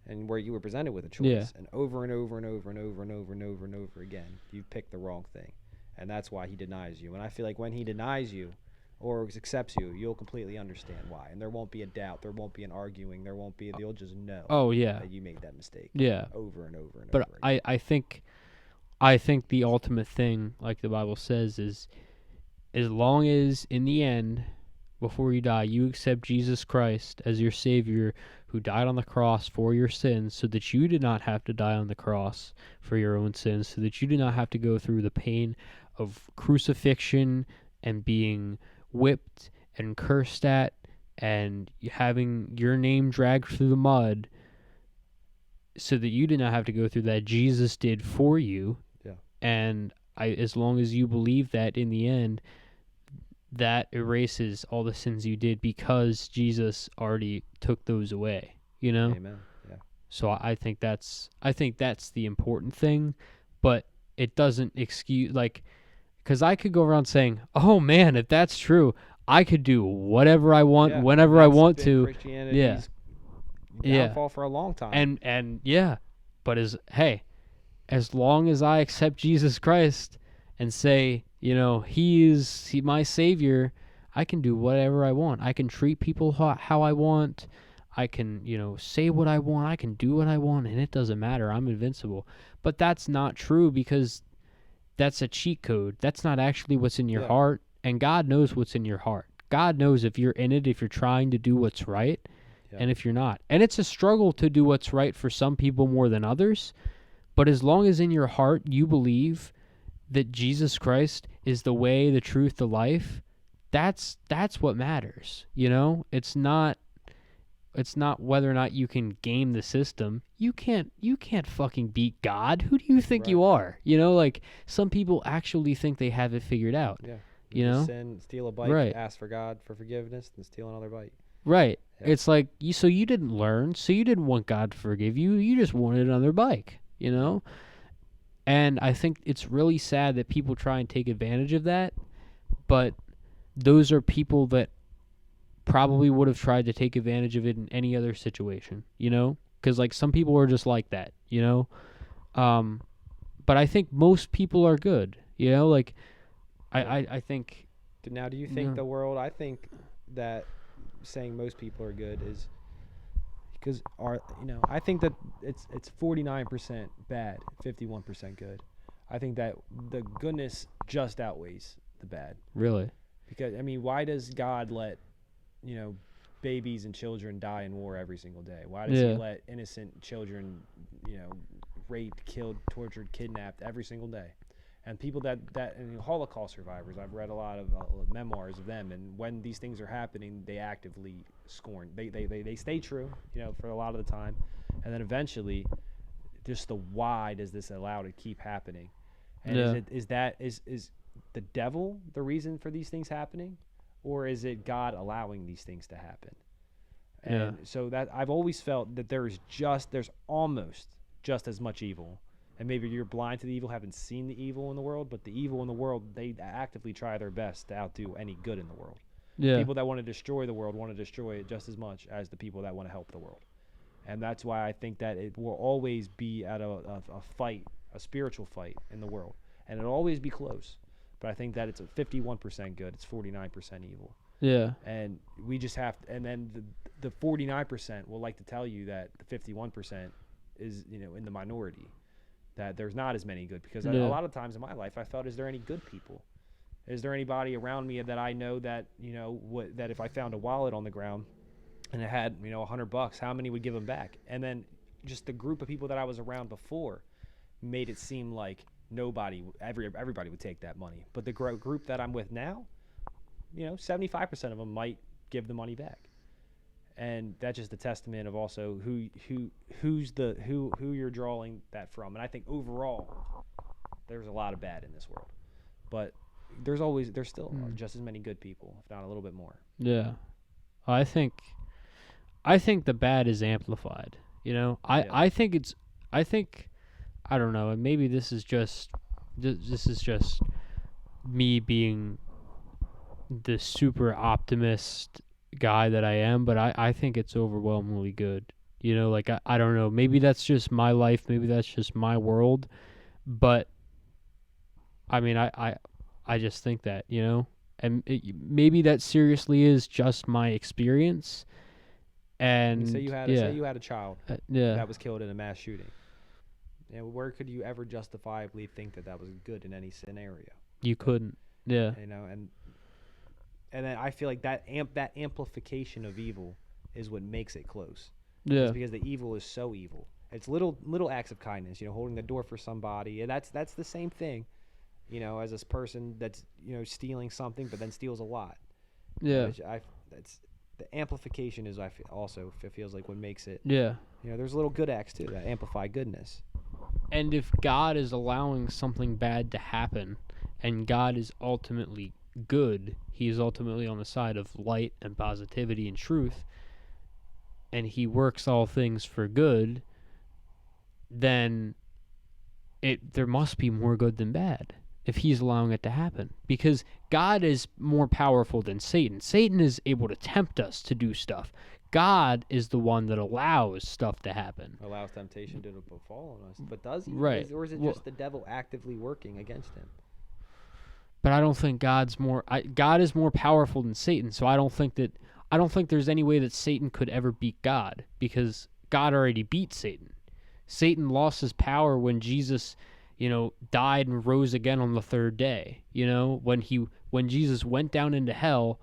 and where you were presented with a choice, Yeah. and over and over and over and over and over and over and over again, you've picked the wrong thing, and that's why he denies you. And I feel like when he denies you or accepts you, you'll completely understand why, and there won't be a doubt, there won't be an arguing, there won't be, you'll just know oh yeah. that you made that mistake Yeah. over and over and But over again. I think the ultimate thing, like the Bible says, is as long as in the end, before you die, you accept Jesus Christ as your Savior, who died on the cross for your sins, so that you did not have to die on the cross for your own sins, so that you did not have to go through the pain of crucifixion and being whipped and cursed at and having your name dragged through the mud, so that you did not have to go through that. Jesus did for you. Yeah. And as long as you believe that in the end, that erases all the sins you did, because Jesus already took those away, Amen. Yeah. So I think that's the important thing, but it doesn't excuse, like, because I could go around saying, oh man, if that's true, I could do whatever I want, Yeah, whenever I that's want been to. Christianity's Yeah. downfall for a long time. And yeah, but as long as I accept Jesus Christ and say, he's my Savior, I can do whatever I want. I can treat people how I want. I can, say what I want. I can do what I want, and it doesn't matter. I'm invincible. But that's not true, because that's a cheat code. That's not actually what's in your Yeah. heart, and God knows what's in your heart. God knows if you're in it, if you're trying to do what's right, Yeah. and if you're not. And it's a struggle to do what's right for some people more than others. But as long as in your heart you believe that Jesus Christ is the way, the truth, the life, that's what matters. It's not whether or not you can game the system. You can't fucking beat God. Who do you think Right. you are? Like some people actually think they have it figured out. Yeah. You You just know? sin, steal a bike, Right. ask for God for forgiveness, then steal another bike. Right. Yeah. It's like you didn't learn, so you didn't want God to forgive you. You just wanted another bike. And I think it's really sad that people try and take advantage of that, but those are people that probably would have tried to take advantage of it in any other situation. Because like some people are just like that. Um, but I think most people are good. Like Yeah. I think Now, do you think no. the world? I think that saying most people are good is because I think that it's 49% bad, 51% good. I think that the goodness just outweighs the bad. Really. Because I mean, why does God let you know babies and children die in war every single day? Why does He Yeah. let innocent children raped, killed, tortured, kidnapped every single day? And people that and Holocaust survivors, I've read a lot of memoirs of them, and when these things are happening, they actively scorn. They stay true, for a lot of the time, and then eventually, just the why does this allow to keep happening? And Yeah. is the devil the reason for these things happening, or is it God allowing these things to happen? Yeah. And so that I've always felt that there's almost just as much evil. And maybe you're blind to the evil, haven't seen the evil in the world, but the evil in the world, they actively try their best to outdo any good in the world. The Yeah. people that want to destroy the world want to destroy it just as much as the people that want to help the world. And that's why I think that it will always be at a fight, a spiritual fight in the world. And it'll always be close. But I think that it's a 51% good, it's 49% evil. Yeah. And we just have to, and then the 49% will like to tell you that the 51% is in the minority, that there's not as many good, because a Yeah. lot of times in my life I felt, is there any good people, is there anybody around me that I know that that if I found a wallet on the ground and it had $100, how many would give them back? And then just the group of people that I was around before made it seem like everybody would take that money, but the group that I'm with now, 75% of them might give the money back. And that's just a testament of also who you're drawing that from. And I think overall there's a lot of bad in this world, but there's still just as many good people, if not a little bit more. Yeah. I think I think the bad is amplified. I Yeah. I think it's I think I don't know, and maybe this is just me being the super optimist guy that I am, but I think it's overwhelmingly good. Like I don't know, maybe that's just my life, maybe that's just my world, but I mean I just think that. And maybe that seriously is just my experience. I mean, And say yeah, you had a child yeah, that was killed in a mass shooting. Where could you ever justifiably think that that was good in any scenario? you That, couldn't. Yeah, and then I feel like that amplification of evil is what makes it close. Is yeah, because the evil is so evil. It's little acts of kindness, holding the door for somebody, and that's the same thing, as this person that's stealing something, but then steals a lot. yeah, That's the amplification is also it feels like what makes it. yeah. There's little good acts too that amplify goodness. And if God is allowing something bad to happen, and God is ultimately good, He is ultimately on the side of light and positivity and truth, and He works all things for good, then there must be more good than bad if He's allowing it to happen, because God is more powerful than Satan. Satan is able to tempt us to do stuff. God is the one that allows stuff to happen. Allows temptation to befall on us, but does he? Right. Or is it Well, just the devil actively working against him? but I don't think God is more powerful than Satan. So I don't think there's any way that Satan could ever beat God, because God already beat Satan. Satan lost his power when Jesus, died and rose again on the third day. When Jesus went down into hell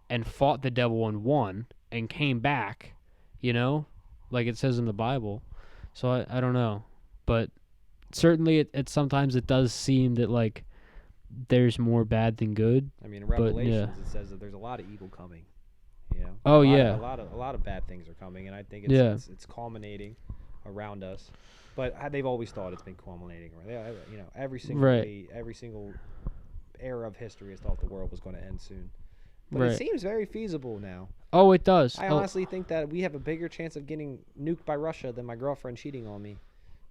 and fought the devil and won and came back, you know, like it says in the Bible. So I don't know, but certainly it sometimes it does seem that like there's more bad than good. I mean, in But yeah. Revelations it says that there's a lot of evil coming. You know, Oh a lot yeah. of, a lot of a lot of bad things are coming, and I think Yeah. it's culminating around us. But they've always thought it's been culminating. You know, every single Right. day, every single era of history has thought the world was going to end soon. But Right. it seems very feasible now. Oh, it does. I Oh, honestly think that we have a bigger chance of getting nuked by Russia than my girlfriend cheating on me.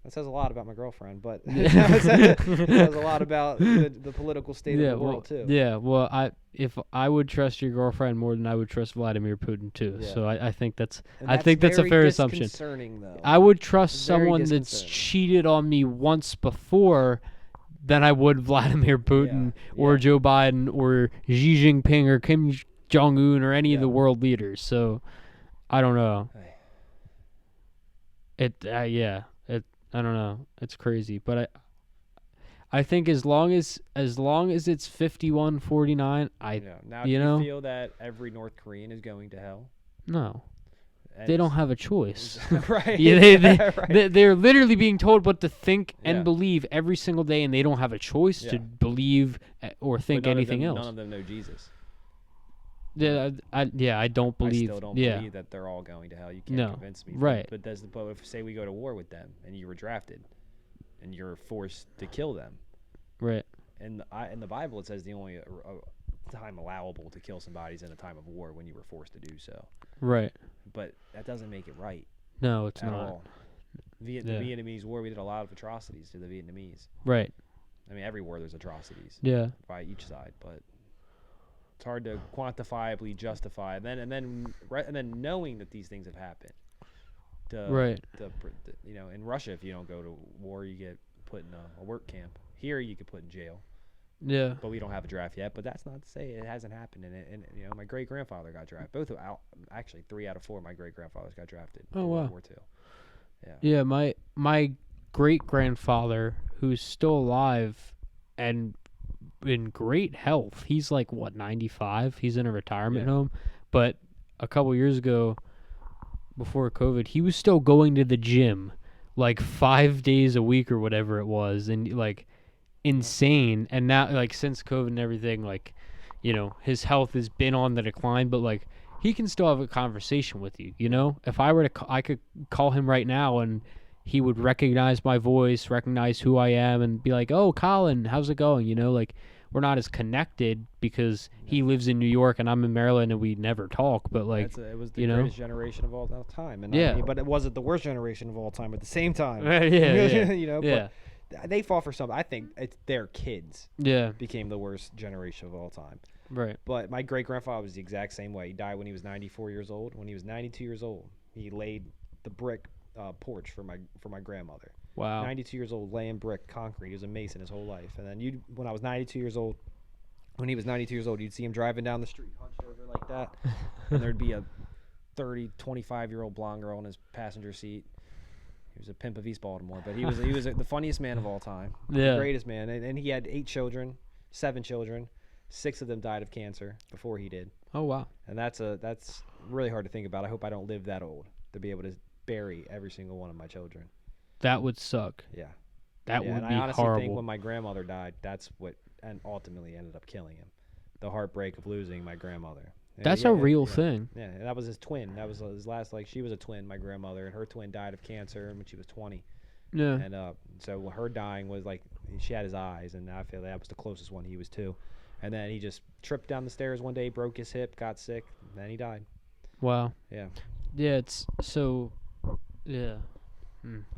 That says a lot about my girlfriend, but it says a lot about the political state yeah. of the Well, world too. yeah. Well, if I would trust your girlfriend more than I would trust Vladimir Putin too. Yeah. So I think that's And I think that's a very fair assumption. disconcerting, though. I would trust Very someone that's disconcerting. cheated on me once before than I would Vladimir Putin or yeah. Joe Biden or Xi Jinping or Kim Jong Un or any of Yeah. the world leaders. So I don't know. Hey. Yeah. I don't know. It's crazy, but I think as long as it's 51-49, Now, you do know? you feel that every North Korean is going to hell? no. And They don't have a choice. right. Yeah, right. they're literally being told what to think and Yeah. believe every single day, and they don't have a choice Yeah. to believe or But think none of anything them, else. None of them know Jesus. Yeah, I don't believe. I still don't yeah, believe that they're all going to hell. You can't No. convince me. Right. But if say we go to war with them and you were drafted, and you're forced to kill them, right. in the Bible it says the only time allowable to kill somebody is in a time of war when you were forced to do so. Right. But that doesn't make it right No, it's at not. all. The Yeah. Vietnamese War, we did a lot of atrocities to the Vietnamese. Right. I mean, every war there's atrocities Yeah. by each side, but it's hard to quantifiably justify. And then knowing that these things have happened. Right. You know, in Russia, if you don't go to war, you get put in a work camp. Here, you get put in jail. Yeah. But we don't have a draft yet. But that's not to say it hasn't happened. And you know, my great grandfather got drafted. Actually, 3 out of 4 of my great grandfathers got drafted. Oh, in World wow. War II. Yeah. Yeah. My great grandfather, who's still alive and in great health. He's like 95. He's in a retirement Yeah. home, but a couple years ago, before COVID, he was still going to the gym like 5 days a week or whatever it was, and like insane. And now, like since COVID and everything, like his health has been on the decline, but like he can still have a conversation with you. If I were to, I could call him right now and he would recognize my voice, recognize who I am, and be like, "Oh, Colin, how's it going?" Like we're not as connected because he lives in New York and I'm in Maryland, and we never talk. But like, It was the you know? greatest generation of all time. And Yeah. but it wasn't the worst generation of all time at the same time. yeah, You know, yeah, but they fought for something. I think it's their kids yeah, became the worst generation of all time. right, But my great grandfather was the exact same way. He died when he was 94 years old. When he was 92 years old, he laid the brick porch for my grandmother. wow, 92 years old, laying brick, concrete. He was a mason his whole life. And then when I was 92 years old, when he was 92 years old, you'd see him driving down the street, hunched over like that, and there'd be a 25-year-old blonde girl in his passenger seat. He was a pimp of East Baltimore, but he was the funniest man of all time, yeah, the greatest man. And he had 7 children. 6 of them died of cancer before he did. oh wow, And that's really hard to think about. I hope I don't live that old to be able to bury every single one of my children. that would suck. Yeah. That Yeah, would and be I honestly think horrible. when my grandmother died, that's what and ultimately ended up killing him. The heartbreak of losing my grandmother. That's Yeah, a real yeah. thing. Yeah, and that was his twin. That was his last. Like she was a twin, my grandmother, and her twin died of cancer when she was 20. Yeah, And so her dying was like she had his eyes, and I feel that was the closest one he was to. And then he just tripped down the stairs one day, broke his hip, got sick, and then he died. wow, Yeah, yeah. It's so, yeah,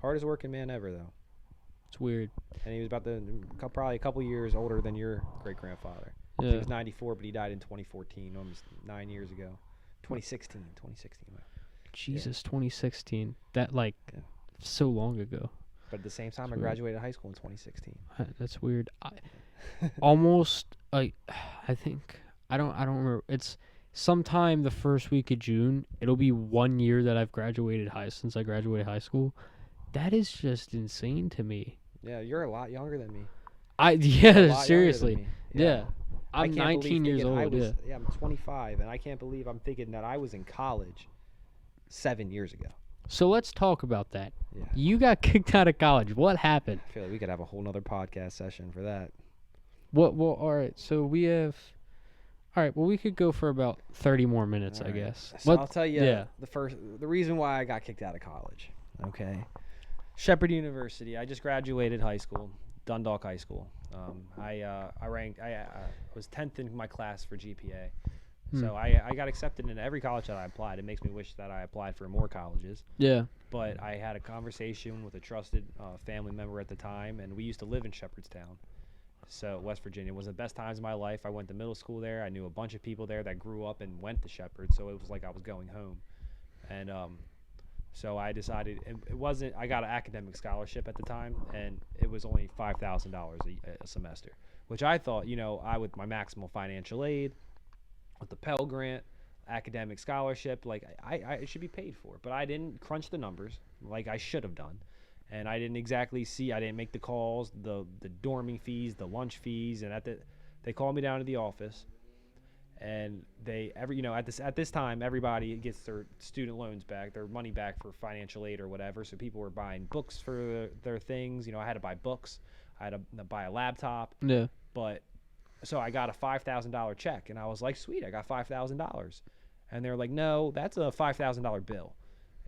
hardest working man ever though. it's weird. And he was probably a couple years older than your great grandfather. He Yeah, was 94, but he died in 2014, almost 9 years ago. 2016. Jesus, 2016. That like Yeah. so long ago. But at the same time, That's I weird. graduated high school in 2016. That's weird. Almost like I think I don't remember. It's sometime the first week of June. It'll be 1 year that I've graduated since I graduated high school. That is just insane to me. Yeah, you're a lot younger than me. Yeah, A lot younger than seriously. me. Yeah. I I'm can't believe 19 years thinking I old. was. Yeah. Yeah, I'm 25, and I can't believe I'm thinking that I was in college 7 years ago. So let's talk about that. Yeah, You got kicked out of college. What happened? I feel like we could have a whole nother podcast session for that. What? Well, all right. So we have. All right. Well, we could go for about 30 more minutes, All I right. guess. So What? I'll tell you Yeah. the reason why I got kicked out of college. Okay, Shepherd University. I just graduated high school, Dundalk High School. I was 10th in my class for GPA. So I got accepted into every college that I applied. It makes me wish that I applied for more colleges. Yeah. But I had a conversation with a trusted family member at the time, and we used to live in Shepherdstown. So West Virginia was the best times of my life. I went to middle school there. I knew a bunch of people there that grew up and went to Shepherd, so it was like I was going home. And so I decided it wasn't. I got an academic scholarship at the time, and it was only $5,000 a semester, which I thought, I with my maximal financial aid, with the Pell Grant, academic scholarship, like I should be paid for. But I didn't crunch the numbers like I should have done, and I didn't exactly see. I didn't make the calls, the dorming fees, the lunch fees, and they called me down to the office, and at this time everybody gets their student loans back, their money back for financial aid or whatever. So people were buying books for their things. I had to buy books. I had to buy a laptop. Yeah. But so I got a $5,000 check, and I was like, sweet, I got $5,000. And they're like, no, that's a $5,000 bill.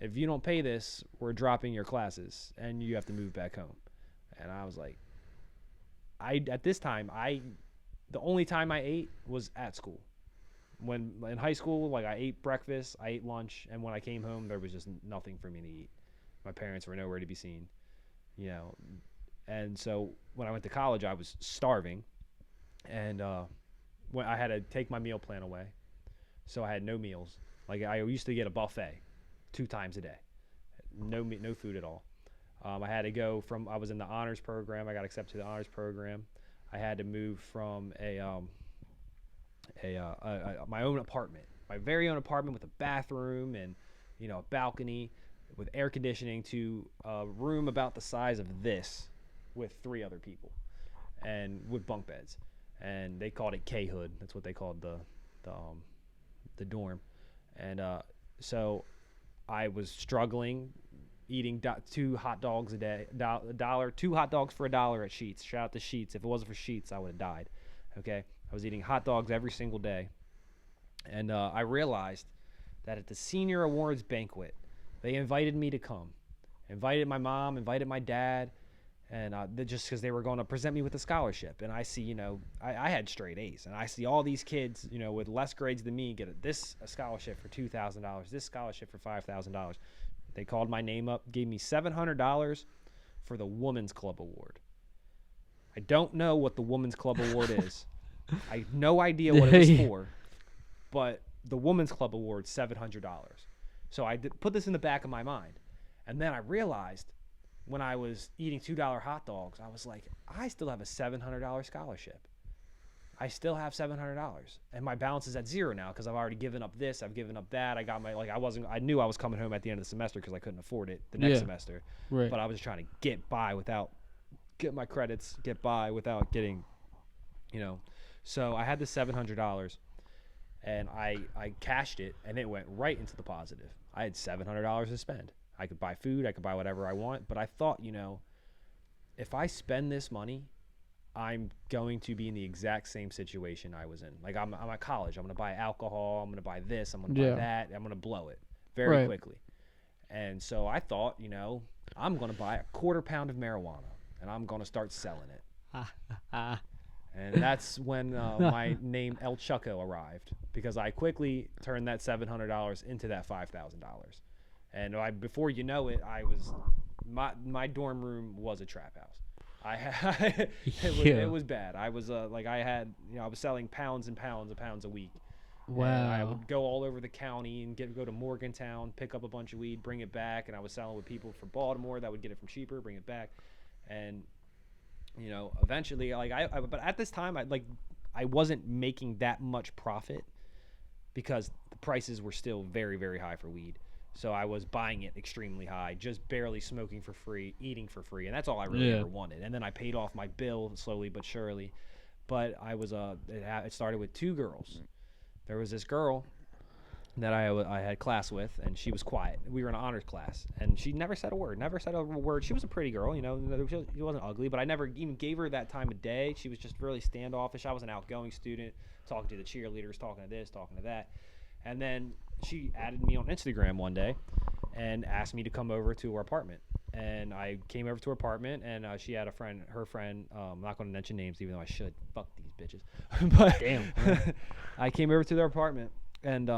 If you don't pay this, we're dropping your classes, and you have to move back home. And I was like, at this time, the only time I ate was at school. When in high school, like I ate breakfast, I ate lunch, and when I came home, there was just nothing for me to eat. My parents were nowhere to be seen, And so when I went to college, I was starving. And when I had to take my meal plan away, so I had no meals. Like I used to get a buffet 2 times a day, no food at all. I had to go from I was in the honors program. I got accepted to the honors program. I had to move from my own apartment, my very own apartment with a bathroom and a balcony with air conditioning to a room about the size of this with 3 other people and with bunk beds. And they called it K-Hood. That's what they called the dorm. And so I was struggling, eating 2 hot dogs a day, $1, 2 hot dogs for $1 at Sheetz. Shout out to Sheetz. If it wasn't for Sheetz, I would have died. Okay, I was eating hot dogs every single day, and I realized that at the senior awards banquet, they invited me to come, invited my mom, invited my dad. And just because they were going to present me with a scholarship. And I see, I had straight A's. And I see all these kids, with less grades than me get a scholarship for $2,000, this scholarship for $5,000. They called my name up, gave me $700 for the Women's Club Award. I don't know what the Women's Club Award is. I have no idea what it was for. But the Women's Club Award, $700. So I put this in the back of my mind. And then I realized, when I was eating $2 hot dogs, I was like, I still have a $700 scholarship. I still have $700, and my balance is at 0 now because I've already given up this, I've given up that. I got I knew I was coming home at the end of the semester because I couldn't afford it the next semester. Right. But I was trying to get by get my credits, get by without getting, So I had the $700, and I cashed it, and it went right into the positive. I had $700 to spend. I could buy food, I could buy whatever I want, but I thought, if I spend this money, I'm going to be in the exact same situation I was in. Like I'm at college, I'm going to buy alcohol, I'm going to buy this, I'm going to buy that, I'm going to blow it very quickly. And so I thought, I'm going to buy a quarter pound of marijuana and I'm going to start selling it. And that's when my name El Chucko arrived, because I quickly turned that $700 into that $5,000. And before you know it, my dorm room was a trap house. It was bad. I was I was selling pounds and pounds a week. Wow. And I would go all over the county and go to Morgantown, pick up a bunch of weed, bring it back, and I was selling with people from Baltimore that would get it from cheaper, bring it back, and eventually, but at this time, I wasn't making that much profit because the prices were still very, very high for weed. So I was buying it extremely high, just barely smoking for free, eating for free, and that's all I really ever wanted. And then I paid off my bill slowly but surely. but it started with 2 girls. There was this girl that I had class with, and she was quiet. We were in an honors class, and she never said a word. Never said a word. She was a pretty girl, she wasn't ugly, but I never even gave her that time of day. She was just really standoffish. I was an outgoing student, talking to the cheerleaders, talking to this, talking to that. And then she added me on Instagram one day and asked me to come over to her apartment. And I came over to her apartment, and she had her friend, I'm not going to mention names even though I should. Fuck these bitches. But Damn. I came over to their apartment, and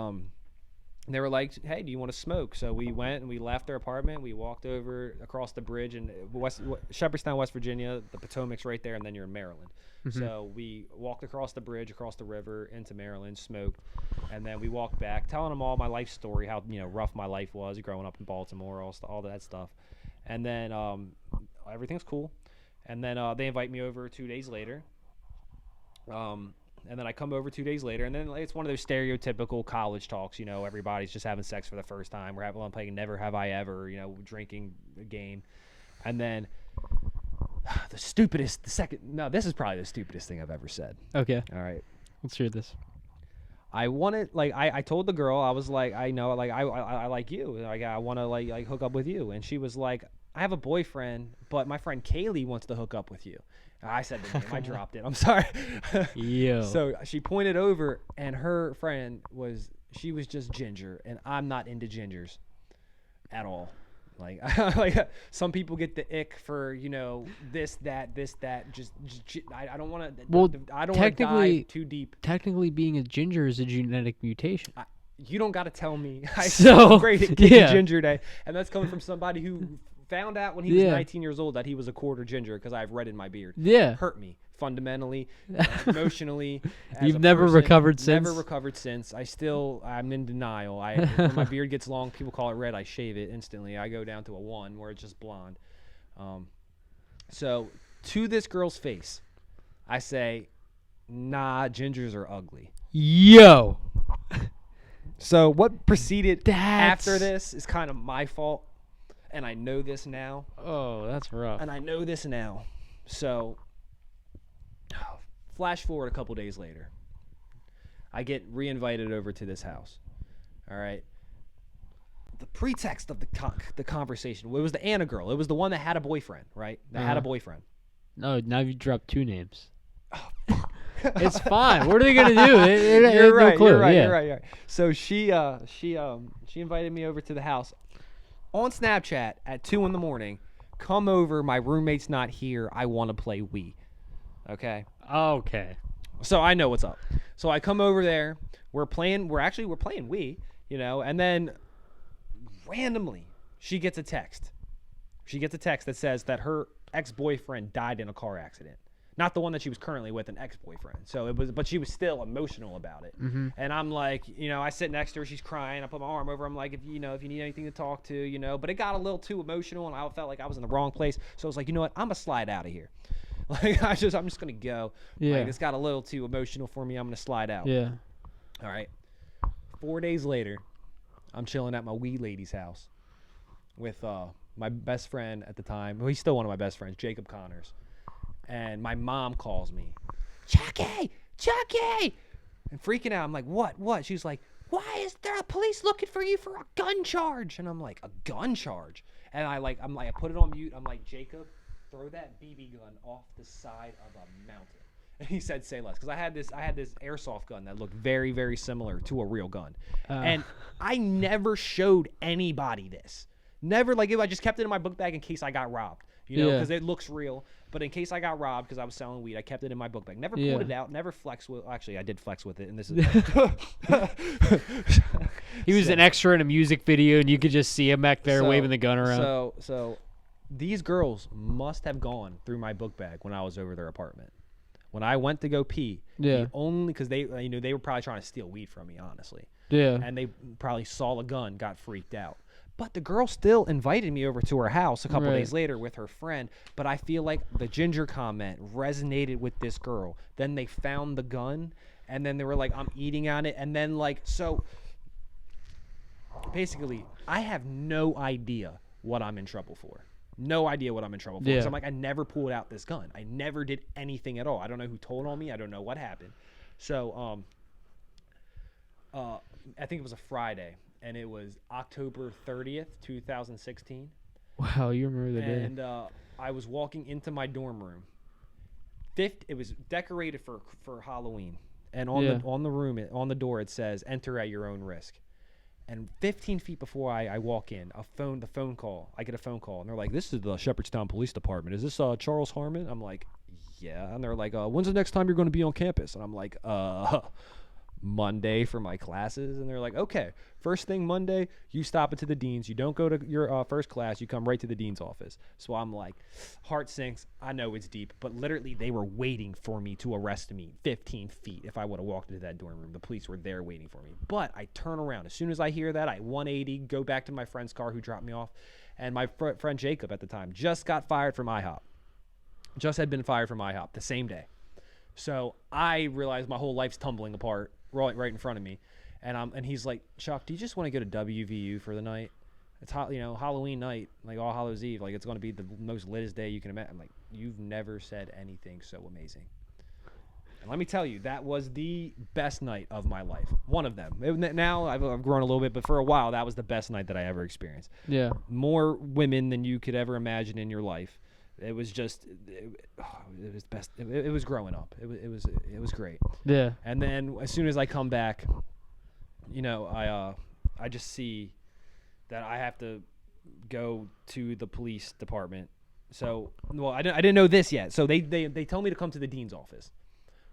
they were like, hey, do you want to smoke? So we went and we left their apartment. We walked over across the bridge in Shepherdstown, West Virginia. The Potomac's right there, and then you're in Maryland. Mm-hmm. So we walked across the bridge, across the river into Maryland, smoked, and then we walked back, telling them all my life story, how rough my life was growing up in Baltimore, all that stuff. And then everything's cool. And then they invite me over 2 days later. And then I come over 2 days later, and then it's one of those stereotypical college talks. Everybody's just having sex for the first time. We're playing Never Have I Ever, drinking a game. And then this is probably the stupidest thing I've ever said. Okay. All right. Let's hear this. I wanted, I told the girl, I was like, I know, like, I like you. Like, I want to, like, hook up with you. And she was like, I have a boyfriend, but my friend Kaylee wants to hook up with you. I said the name. I dropped it. I'm sorry. Yo. So she pointed over, and her friend was just ginger, and I'm not into gingers at all. Like some people get the ick for this that. I don't want to. Well, I don't want to dive too deep. Technically, being a ginger is a genetic mutation. You don't got to tell me. So, I'm great at kicking Ginger Day, and that's coming from somebody who found out when he was 19 years old that he was a quarter ginger because I have red in my beard. Yeah. Hurt me fundamentally, emotionally. You've never recovered since? Never recovered since. I'm in denial. When my beard gets long, people call it red. I shave it instantly. I go down to a 1 where it's just blonde. So to this girl's face, I say, nah, gingers are ugly. Yo. So what proceeded after this is kind of my fault. And I know this now. Oh, that's rough. So, flash forward a couple days later. I get re-invited over to this house. All right. The pretext of the conversation, it was the Anna girl. It was the one that had a boyfriend, right? Had a boyfriend. No, now you dropped 2 names. Oh, it's fine. What are they gonna do? You're right. No clue. You're right. So she invited me over to the house. On Snapchat at 2 a.m, come over. My roommate's not here. I want to play Wii. Okay. Okay. So I know what's up. So I come over there. We're playing Wii, and then randomly she gets a text. She gets a text that says that her ex-boyfriend died in a car accident. Not the one that she was currently with, an ex-boyfriend. So but she was still emotional about it. Mm-hmm. And I'm like, I sit next to her. She's crying. I put my arm over. I'm like, if you need anything to talk to, But it got a little too emotional, and I felt like I was in the wrong place. So I was like, you know what? I'm gonna slide out of here. Like I'm just gonna go. Yeah. Like, it's got a little too emotional for me. I'm gonna slide out. Yeah. All right. 4 days later, I'm chilling at my wee lady's house with my best friend at the time. Well, he's still one of my best friends, Jacob Connors. And my mom calls me, Chucky, and freaking out. I'm like, what? She's like, why is there a police looking for you for a gun charge? And I'm like, a gun charge? And I put it on mute. I'm like, Jacob, throw that BB gun off the side of a mountain. And he said, say less. Because I had this airsoft gun that looked very, very similar to a real gun. And I never showed anybody this. Never, I just kept it in my book bag in case I got robbed. Because it looks real. But in case I got robbed because I was selling weed, I kept it in my book bag. Never pulled it out. Never flexed with. Actually, I did flex with it, and this is. He was an extra in a music video, and you could just see him back there waving the gun around. So these girls must have gone through my book bag when I was over their apartment. When I went to go pee, because they were probably trying to steal weed from me, honestly. Yeah. And they probably saw a gun, got freaked out. But the girl still invited me over to her house a couple days later with her friend. But I feel like the ginger comment resonated with this girl. Then they found the gun, and then they were like, I'm eating on it. And then, so basically, I have no idea what I'm in trouble for. No idea what I'm in trouble for. Yeah. Because I'm like, I never pulled out this gun. I never did anything at all. I don't know who told on me. I don't know what happened. So, I think it was a Friday, and it was October 30th, 2016. Wow, you remember the day. And I was walking into my dorm room. It was decorated for Halloween, and on the door it says "Enter at your own risk." And 15 feet before I walk in, I get a phone call, and they're like, "This is the Shepherdstown Police Department. Is this Charles Harmon?" I'm like, "Yeah." And they're like, "When's the next time you're going to be on campus?" And I'm like, Monday for my classes. And they're like, "Okay, first thing Monday, you stop into the dean's. You don't go to your first class. You come right to the dean's office." So I'm like, heart sinks. I know it's deep, but literally they were waiting for me to arrest me 15 feet if I would have walked into that dorm room. The police were there waiting for me. But I turn around. As soon as I hear that, I 180, go back to my friend's car who dropped me off. And my friend Jacob at the time just got fired from IHOP. Just had been fired from IHOP the same day. So I realized my whole life's tumbling apart right in front of me. And he's like, "Chuck, do you just want to go to WVU for the night? It's Halloween night, like All Hallows Eve. Like, it's going to be the most litest day you can imagine." I'm like, "You've never said anything so amazing." And let me tell you, that was the best night of my life. One of them. Now I've grown a little bit, but for a while, that was the best night that I ever experienced. Yeah. More women than you could ever imagine in your life. It was just, it was best. It was growing up. It was great. Yeah. And then as soon as I come back, I just see that I have to go to the police department. So, well, I didn't know this yet. So they tell me to come to the dean's office.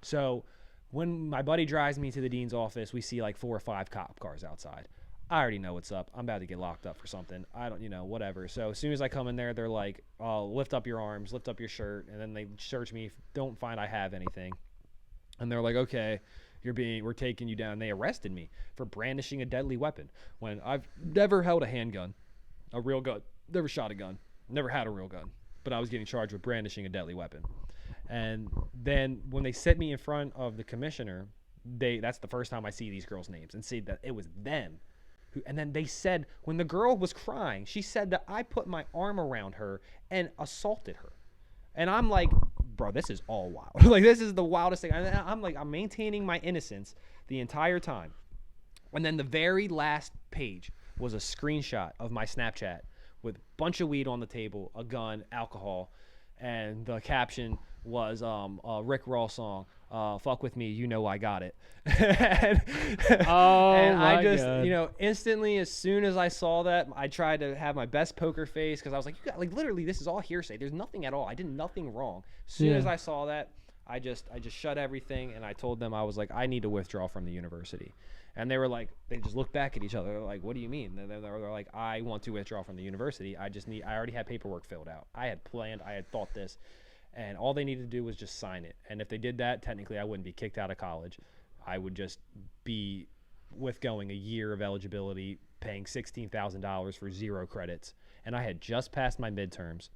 So when my buddy drives me to the dean's office, we see like 4 or 5 cop cars outside. I already know what's up. I'm about to get locked up for something. I don't, whatever. So as soon as I come in there, they're like, lift up your arms, lift up your shirt. And then they search me. Don't find I have anything. And they're like, "Okay, we're taking you down." They arrested me for brandishing a deadly weapon when I've never held a handgun, a real gun, never shot a gun, never had a real gun, but I was getting charged with brandishing a deadly weapon. And then when they set me in front of the commissioner, that's the first time I see these girls' names and see that it was them. And then they said, when the girl was crying, she said that I put my arm around her and assaulted her. And I'm like, bro, this is all wild. Like, this is the wildest thing. And I'm like, I'm maintaining my innocence the entire time. And then the very last page was a screenshot of my Snapchat with a bunch of weed on the table, a gun, alcohol, and the caption was a Rick Ross song, "Fuck with me, you know I got it." and I just, God. Instantly, as soon as I saw that, I tried to have my best poker face because I was like, literally, this is all hearsay. There's nothing at all. I did nothing wrong. As soon as I saw that, I just shut everything, and I told them, I was like, I need to withdraw from the university. And they were like, they just looked back at each other. They're like, "What do you mean?" They're like, "I want to withdraw from the university. I already had paperwork filled out. I had planned, I had thought this. And all they needed to do was just sign it. And if they did that, technically I wouldn't be kicked out of college. I would just be withgoing a year of eligibility, paying $16,000 for 0 credits. And I had just passed my midterms.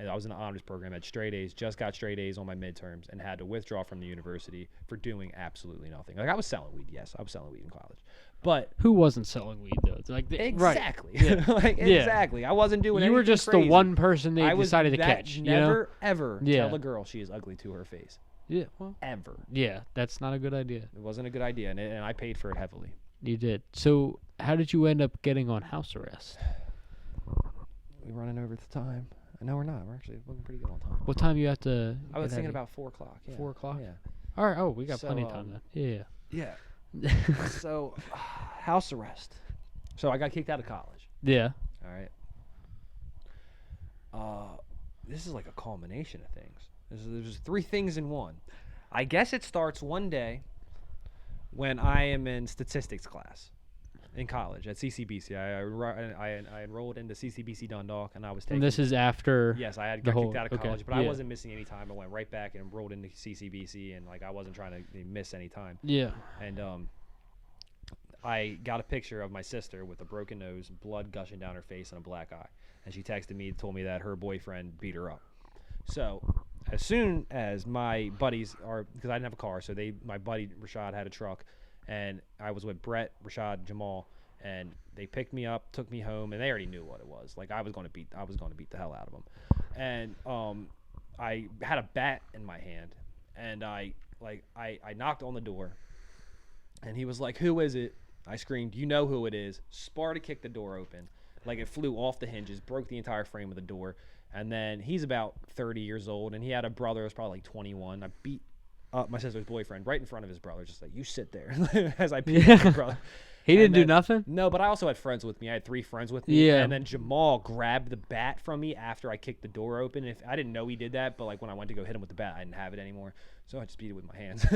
I was in an honors program, had straight A's, just got straight A's on my midterms, and had to withdraw from the university for doing absolutely nothing. Like, I was selling weed, yes. I was selling weed in college. But Who wasn't selling weed though? It's like exactly. Right. Yeah. Exactly. I wasn't doing anything You were just crazy. the one person they I was decided to that catch. Never, ever Yeah. tell a girl she is ugly to her face. Yeah. Well, Ever. yeah, that's not a good idea. It wasn't a good idea, and I paid for it heavily. You did. So how did you end up getting on house arrest? We're running over the time. No, we're not. We're actually looking pretty good on time. What time you have to? I was get thinking out about 4 o'clock. Yeah. 4 o'clock? Yeah. All right. Oh, we got So, plenty of time then. Yeah. Yeah. So, house arrest. So I got kicked out of college. Yeah. All right. This is like a culmination of things. There's 3 things in one. I guess it starts one day when I am in statistics class in college at CCBC. I enrolled into CCBC Dundalk, and I was taking. And this is after. Yes, I had the got whole- kicked out of okay, college, but I yeah. wasn't missing any time. I went right back and enrolled into CCBC, and like I wasn't trying to miss any time. Yeah. And I got a picture of my sister with a broken nose, blood gushing down her face, and a black eye. And she texted me, told me that her boyfriend beat her up. So as soon as my buddies because I didn't have a car, so my buddy Rashad had a truck, and I was with Brett, Rashad, Jamal, and They picked me up, took me home, and they already knew what it was. Like I was going to beat the hell out of them. And I had a bat in my hand, and I knocked on the door, and he was like, "Who is it?" I screamed, "You know who it is." Sparta kicked the door open. Like it flew off the hinges, broke the entire frame of the door. And then he's about 30 years old, and he had a brother who was probably like 21. I beat up my sister's boyfriend right in front of his brother, just like, "You sit there," as I beat up his brother. He didn't And do then, nothing? no, but I also had friends with me. I had 3 friends with me. Yeah. And then Jamal grabbed the bat from me after I kicked the door open. If I didn't know he did that, but like when I went to go hit him with the bat, I didn't have it anymore. So I just beat it with my hands.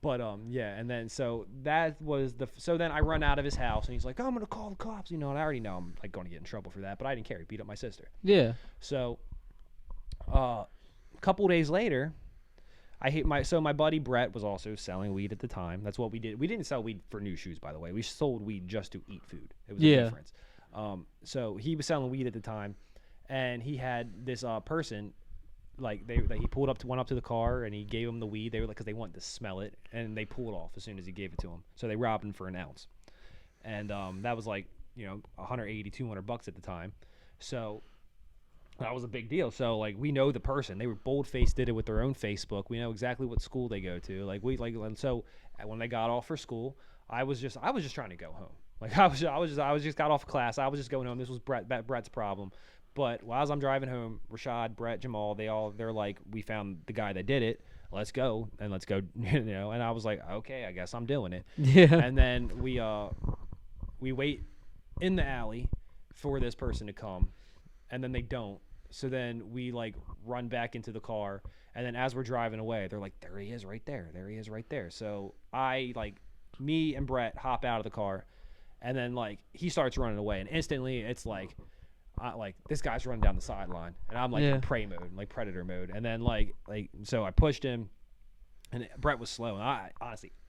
But yeah, and then so that was so then I run out of his house, and he's like, "I'm gonna call the cops," and I already know I'm like going to get in trouble for that, but I didn't care. He beat up my sister. Yeah. So a couple days later, my buddy Brett was also selling weed at the time. That's what we did. We didn't sell weed for new shoes, by the way. We sold weed just to eat food. It was a difference. So he was selling weed at the time, and he had this person, like he went up to the car, and he gave him the weed. They were like, because they wanted to smell it, and they pulled off as soon as he gave it to him. So they robbed him for an ounce, and that was like $180, $200 at the time. So that was a big deal. So like we know the person. They were bold-faced, did it with their own Facebook. We know exactly what school they go to. And so when they got off for school, I was just trying to go home. Like I was just got off class. I was just going home. This was Brett's problem. But as I'm driving home, Rashad, Brett, Jamal, they're like, "We found the guy that did it. Let's go." And I was like, "Okay, I guess I'm doing it." Yeah. And then we wait in the alley for this person to come, and then they don't. So then we like run back into the car, and then as we're driving away, they're like, "There he is right there. There he is right there." So me and Brett hop out of the car, and then like he starts running away, and instantly it's like this guy's running down the sideline, and I'm like in prey mode, like predator mode. And then so I pushed him, and Brett was slow, and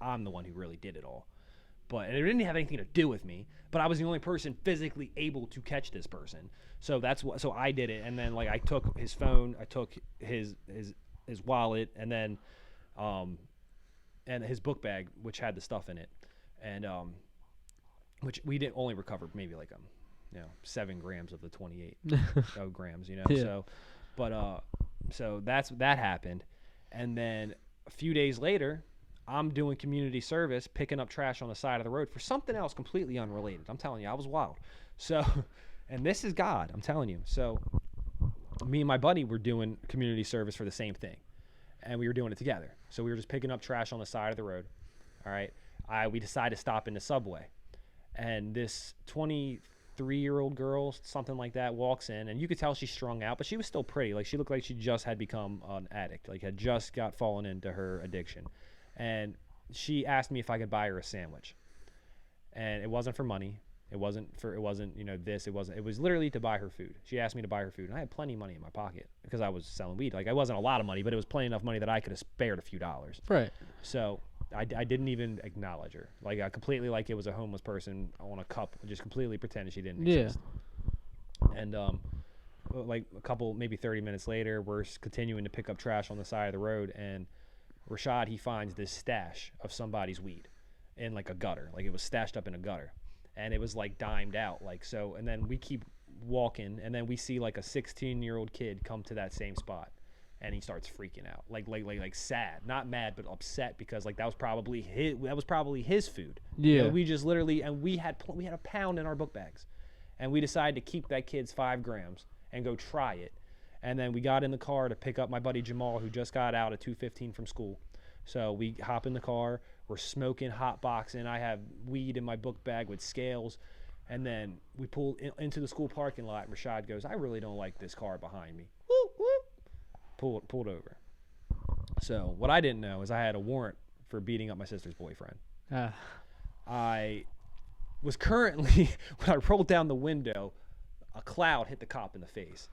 I'm the one who really did it all. But it didn't have anything to do with me. But I was the only person physically able to catch this person. So so I did it. And then like I took his phone, I took his wallet, and then and his book bag, which had the stuff in it, and which we didn't only recover maybe like 7 grams of the 28 grams. Yeah. So, but so that happened, and then a few days later, I'm doing community service, picking up trash on the side of the road for something else completely unrelated. I'm telling you, I was wild. So, and this is God, I'm telling you. So, me and my buddy were doing community service for the same thing, and we were doing it together. So we were just picking up trash on the side of the road. All right. We decided to stop in the Subway, and this 23-year-old girl, something like that, walks in, and you could tell she's strung out, but she was still pretty. Like she looked like she just had become an addict, like had just got fallen into her addiction. And she asked me if I could buy her a sandwich, and it wasn't for money. It wasn't this. It was literally to buy her food. She asked me to buy her food, and I had plenty of money in my pocket because I was selling weed. Like, it wasn't a lot of money, but it was plenty enough money that I could have spared a few dollars. Right. So I didn't even acknowledge her. Like, I completely, like it was a homeless person on a cup, just completely pretended she didn't exist. And like a couple, maybe 30 minutes later, we're continuing to pick up trash on the side of the road, and Rashad, he finds this stash of somebody's weed in like a gutter. Like, it was stashed up in a gutter, and it was like dimed out, like so. And then we keep walking, and then we see like a 16-year-old kid come to that same spot, and he starts freaking out, like sad, not mad, but upset, because like that was probably his food. Yeah. We just literally, and we had a pound in our book bags, and we decided to keep that kid's 5 grams and go try it. And then we got in the car to pick up my buddy Jamal, who just got out at 2:15 from school. So we hop in the car, we're smoking, hot boxing. I have weed in my book bag with scales. And then we pull into the school parking lot, and Rashad goes, "I really don't like this car behind me." Whoop, whoop. Pulled over. So what I didn't know is I had a warrant for beating up my sister's boyfriend. I was currently, when I rolled down the window, a cloud hit the cop in the face.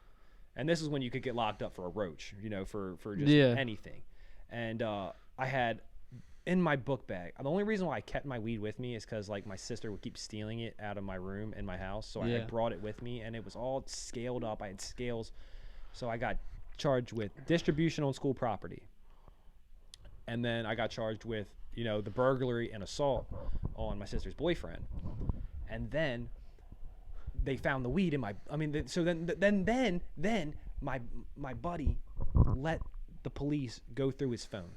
And this is when you could get locked up for a roach, for just anything. And I had in my book bag, the only reason why I kept my weed with me is because like my sister would keep stealing it out of my room in my house. So I brought it with me, and it was all scaled up. I had scales. So I got charged with distribution on school property. And then I got charged with, the burglary and assault on my sister's boyfriend. And then they found the weed in my. I mean, so then my buddy let the police go through his phone.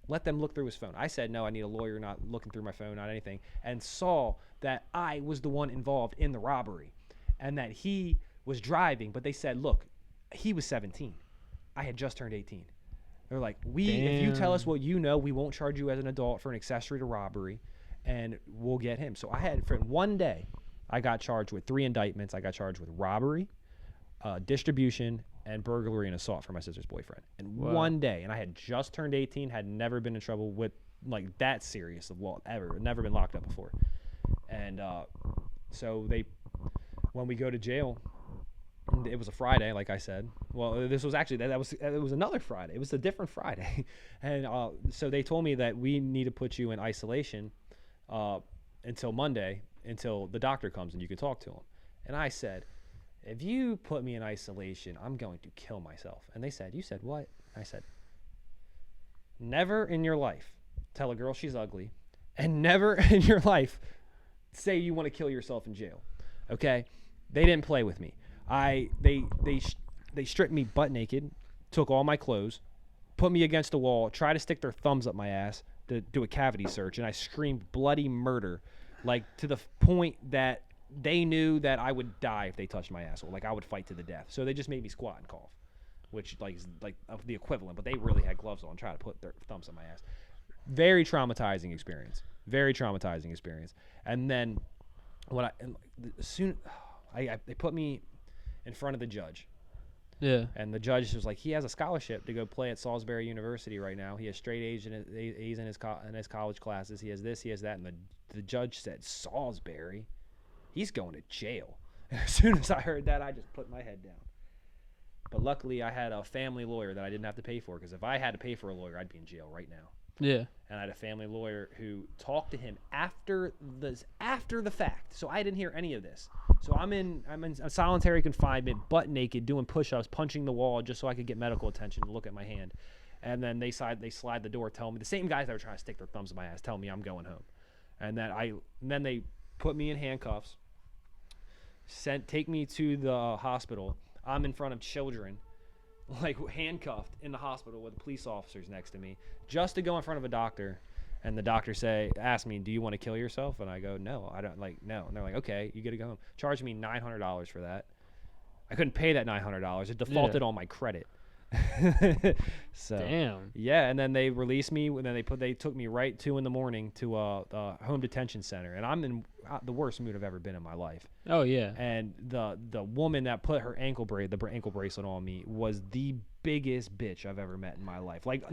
Let them look through his phone. I said, no, I need a lawyer, not looking through my phone, not anything. And saw that I was the one involved in the robbery and that he was driving. But they said, look, he was 17. I had just turned 18. They're like, if you tell us what you know, we won't charge you as an adult for an accessory to robbery, and we'll get him. So I had, for one day, I got charged with 3 indictments. I got charged with robbery, distribution, and burglary and assault for my sister's boyfriend in one day. And I had just turned 18, had never been in trouble with like that serious of law ever, never been locked up before. And so when we go to jail, it was a Friday, like I said. Well, this was actually it was another Friday. It was a different Friday, and so they told me that we need to put you in isolation until Monday, until the doctor comes and you can talk to him. And I said, if you put me in isolation, I'm going to kill myself. And they said, you said what? I said, never in your life tell a girl she's ugly, and never in your life say you want to kill yourself in jail. Okay? They didn't play with me. They stripped me butt naked, took all my clothes, put me against the wall, tried to stick their thumbs up my ass to do a cavity search, and I screamed bloody murder, like to the point that they knew that I would die if they touched my asshole. Like I would fight to the death. So they just made me squat and cough, which is like the equivalent. But they really had gloves on, trying to put their thumbs on my ass. Very traumatizing experience. Very traumatizing experience. And then they put me in front of the judge. Yeah. And the judge was like, he has a scholarship to go play at Salisbury University right now. He has straight A's in his college classes. He has this, he has that. And the judge said, Salisbury? He's going to jail. And as soon as I heard that, I just put my head down. But luckily, I had a family lawyer that I didn't have to pay for, because if I had to pay for a lawyer, I'd be in jail right now. Yeah. And I had a family lawyer who talked to him after the fact. So I didn't hear any of this. So I'm in a solitary confinement, butt naked, doing push-ups, punching the wall just so I could get medical attention and look at my hand. And then they slide the door, telling me, the same guys that were trying to stick their thumbs in my ass, telling me I'm going home. And then they put me in handcuffs, take me to the hospital. I'm in front of children, like handcuffed in the hospital with police officers next to me, just to go in front of a doctor. And the doctor asked me, do you want to kill yourself? And I go, no, I don't, no. And they're like, okay, you get to go home. Charged me $900 for that. I couldn't pay that $900. It defaulted on my credit. So damn. Yeah, and then they released me, and then they took me right 2 a.m. to a home detention center, and I'm in the worst mood I've ever been in my life. Oh yeah. And the woman that put the ankle bracelet on me was the biggest bitch I've ever met in my life. Like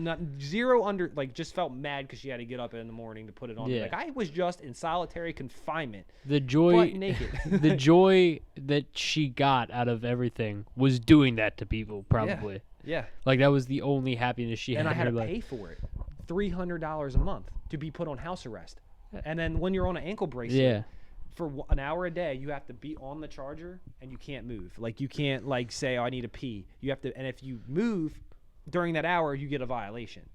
just felt mad because she had to get up in the morning to put it on me. Like I was just in solitary confinement. The joy, butt naked. The joy that she got out of everything was doing that to people, probably. Yeah. Like that was the only happiness she had. And I had to to pay for it, $300 a month to be put on house arrest. And then when you're on an ankle bracelet, for an hour a day, you have to be on the charger and you can't move. Like you can't say, oh, I need to pee. You have to, and if you move during that hour, you get a violation.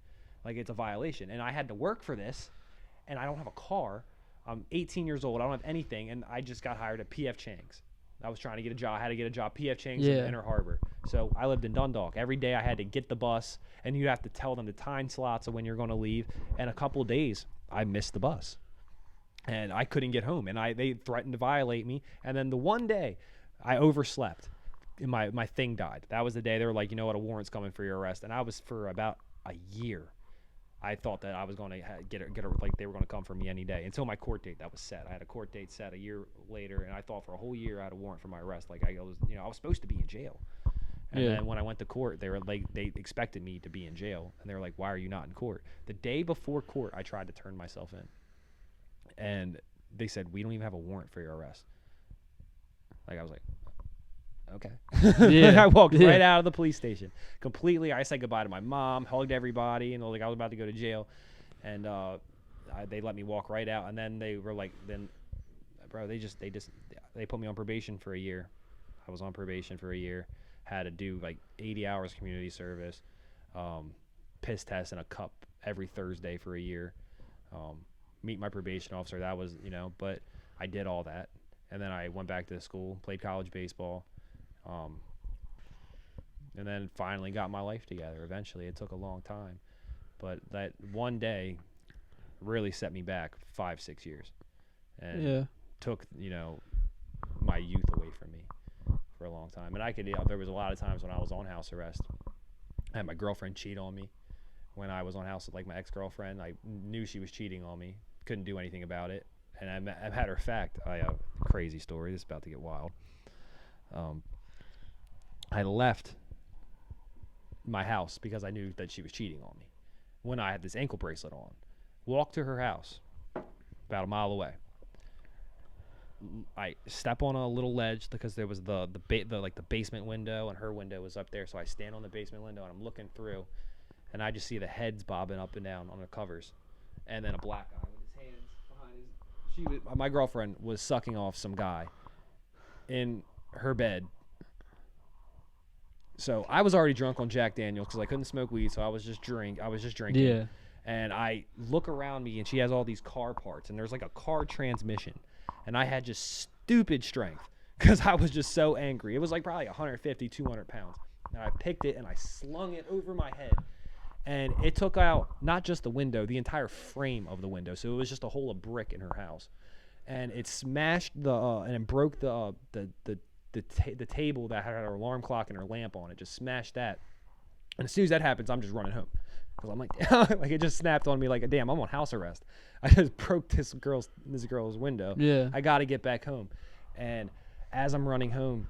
Like it's a violation. And I had to work for this, and I don't have a car. I'm 18 years old. I don't have anything, and I just got hired at P.F. Chang's. I was trying to get a job. I had to get a job, P.F. Chang's in Inner Harbor. So I lived in Dundalk. Every day I had to get the bus, and you'd have to tell them the time slots of when you're going to leave. And a couple of days, I missed the bus. And I couldn't get home. And they threatened to violate me. And then the one day, I overslept. And my thing died. That was the day they were like, you know what, a warrant's coming for your arrest. And I was, for about a year, I thought that I was going to like they were going to come for me any day, until my court date that was set. I had a court date set a year later, and I thought for a whole year I had a warrant for my arrest. Like I was supposed to be in jail. And then when I went to court, they expected me to be in jail, and they were like, why are you not in court? The day before court, I tried to turn myself in, and they said, we don't even have a warrant for your arrest. Like I was like, okay. I walked right out of the police station completely. I said goodbye to my mom, hugged everybody, and like I was about to go to jail, and they let me walk right out. And then they were like, bro, they put me on probation for a year. I was on probation for a year, had to do like 80 hours community service, piss test in a cup every Thursday for a year, meet my probation officer. That was, but I did all that. and then I went back to school, played college baseball, um, and then finally got my life together. Eventually, it took a long time, but that one day really set me back 5-6 years, and Yeah. took my youth away from me for a long time. And I could, there was a lot of times when I was on house arrest. I had my girlfriend cheat on me when I was on house, like my ex-girlfriend. I knew she was cheating on me, couldn't do anything about it. And a matter of fact, I have a crazy story. This is about to get wild. I left my house because I knew that she was cheating on me when I had this ankle bracelet on. Walked to her house about a mile away. I step on a little ledge because there was the basement window, and her window was up there. So I stand on the basement window and I'm looking through, and I just see the heads bobbing up and down on the covers, and then a black guy with his hands behind his. My girlfriend was sucking off some guy in her bed. So I was already drunk on Jack Daniels because I couldn't smoke weed, so I was just drinking. Yeah. And I look around me, and she has all these car parts, and there's like a car transmission. And I had just stupid strength because I was just so angry. It was like probably 150, 200 pounds. And I picked it, and I slung it over my head. And it took out not just the window, the entire frame of the window. So it was just a hole of brick in her house. And it smashed and it broke the table that had her alarm clock and her lamp on it. Just smashed that. And as soon as that happens, I'm just running home. Because I'm like, like it just snapped on me like, damn, I'm on house arrest. I just broke this girl's window. Yeah. I got to get back home. And as I'm running home,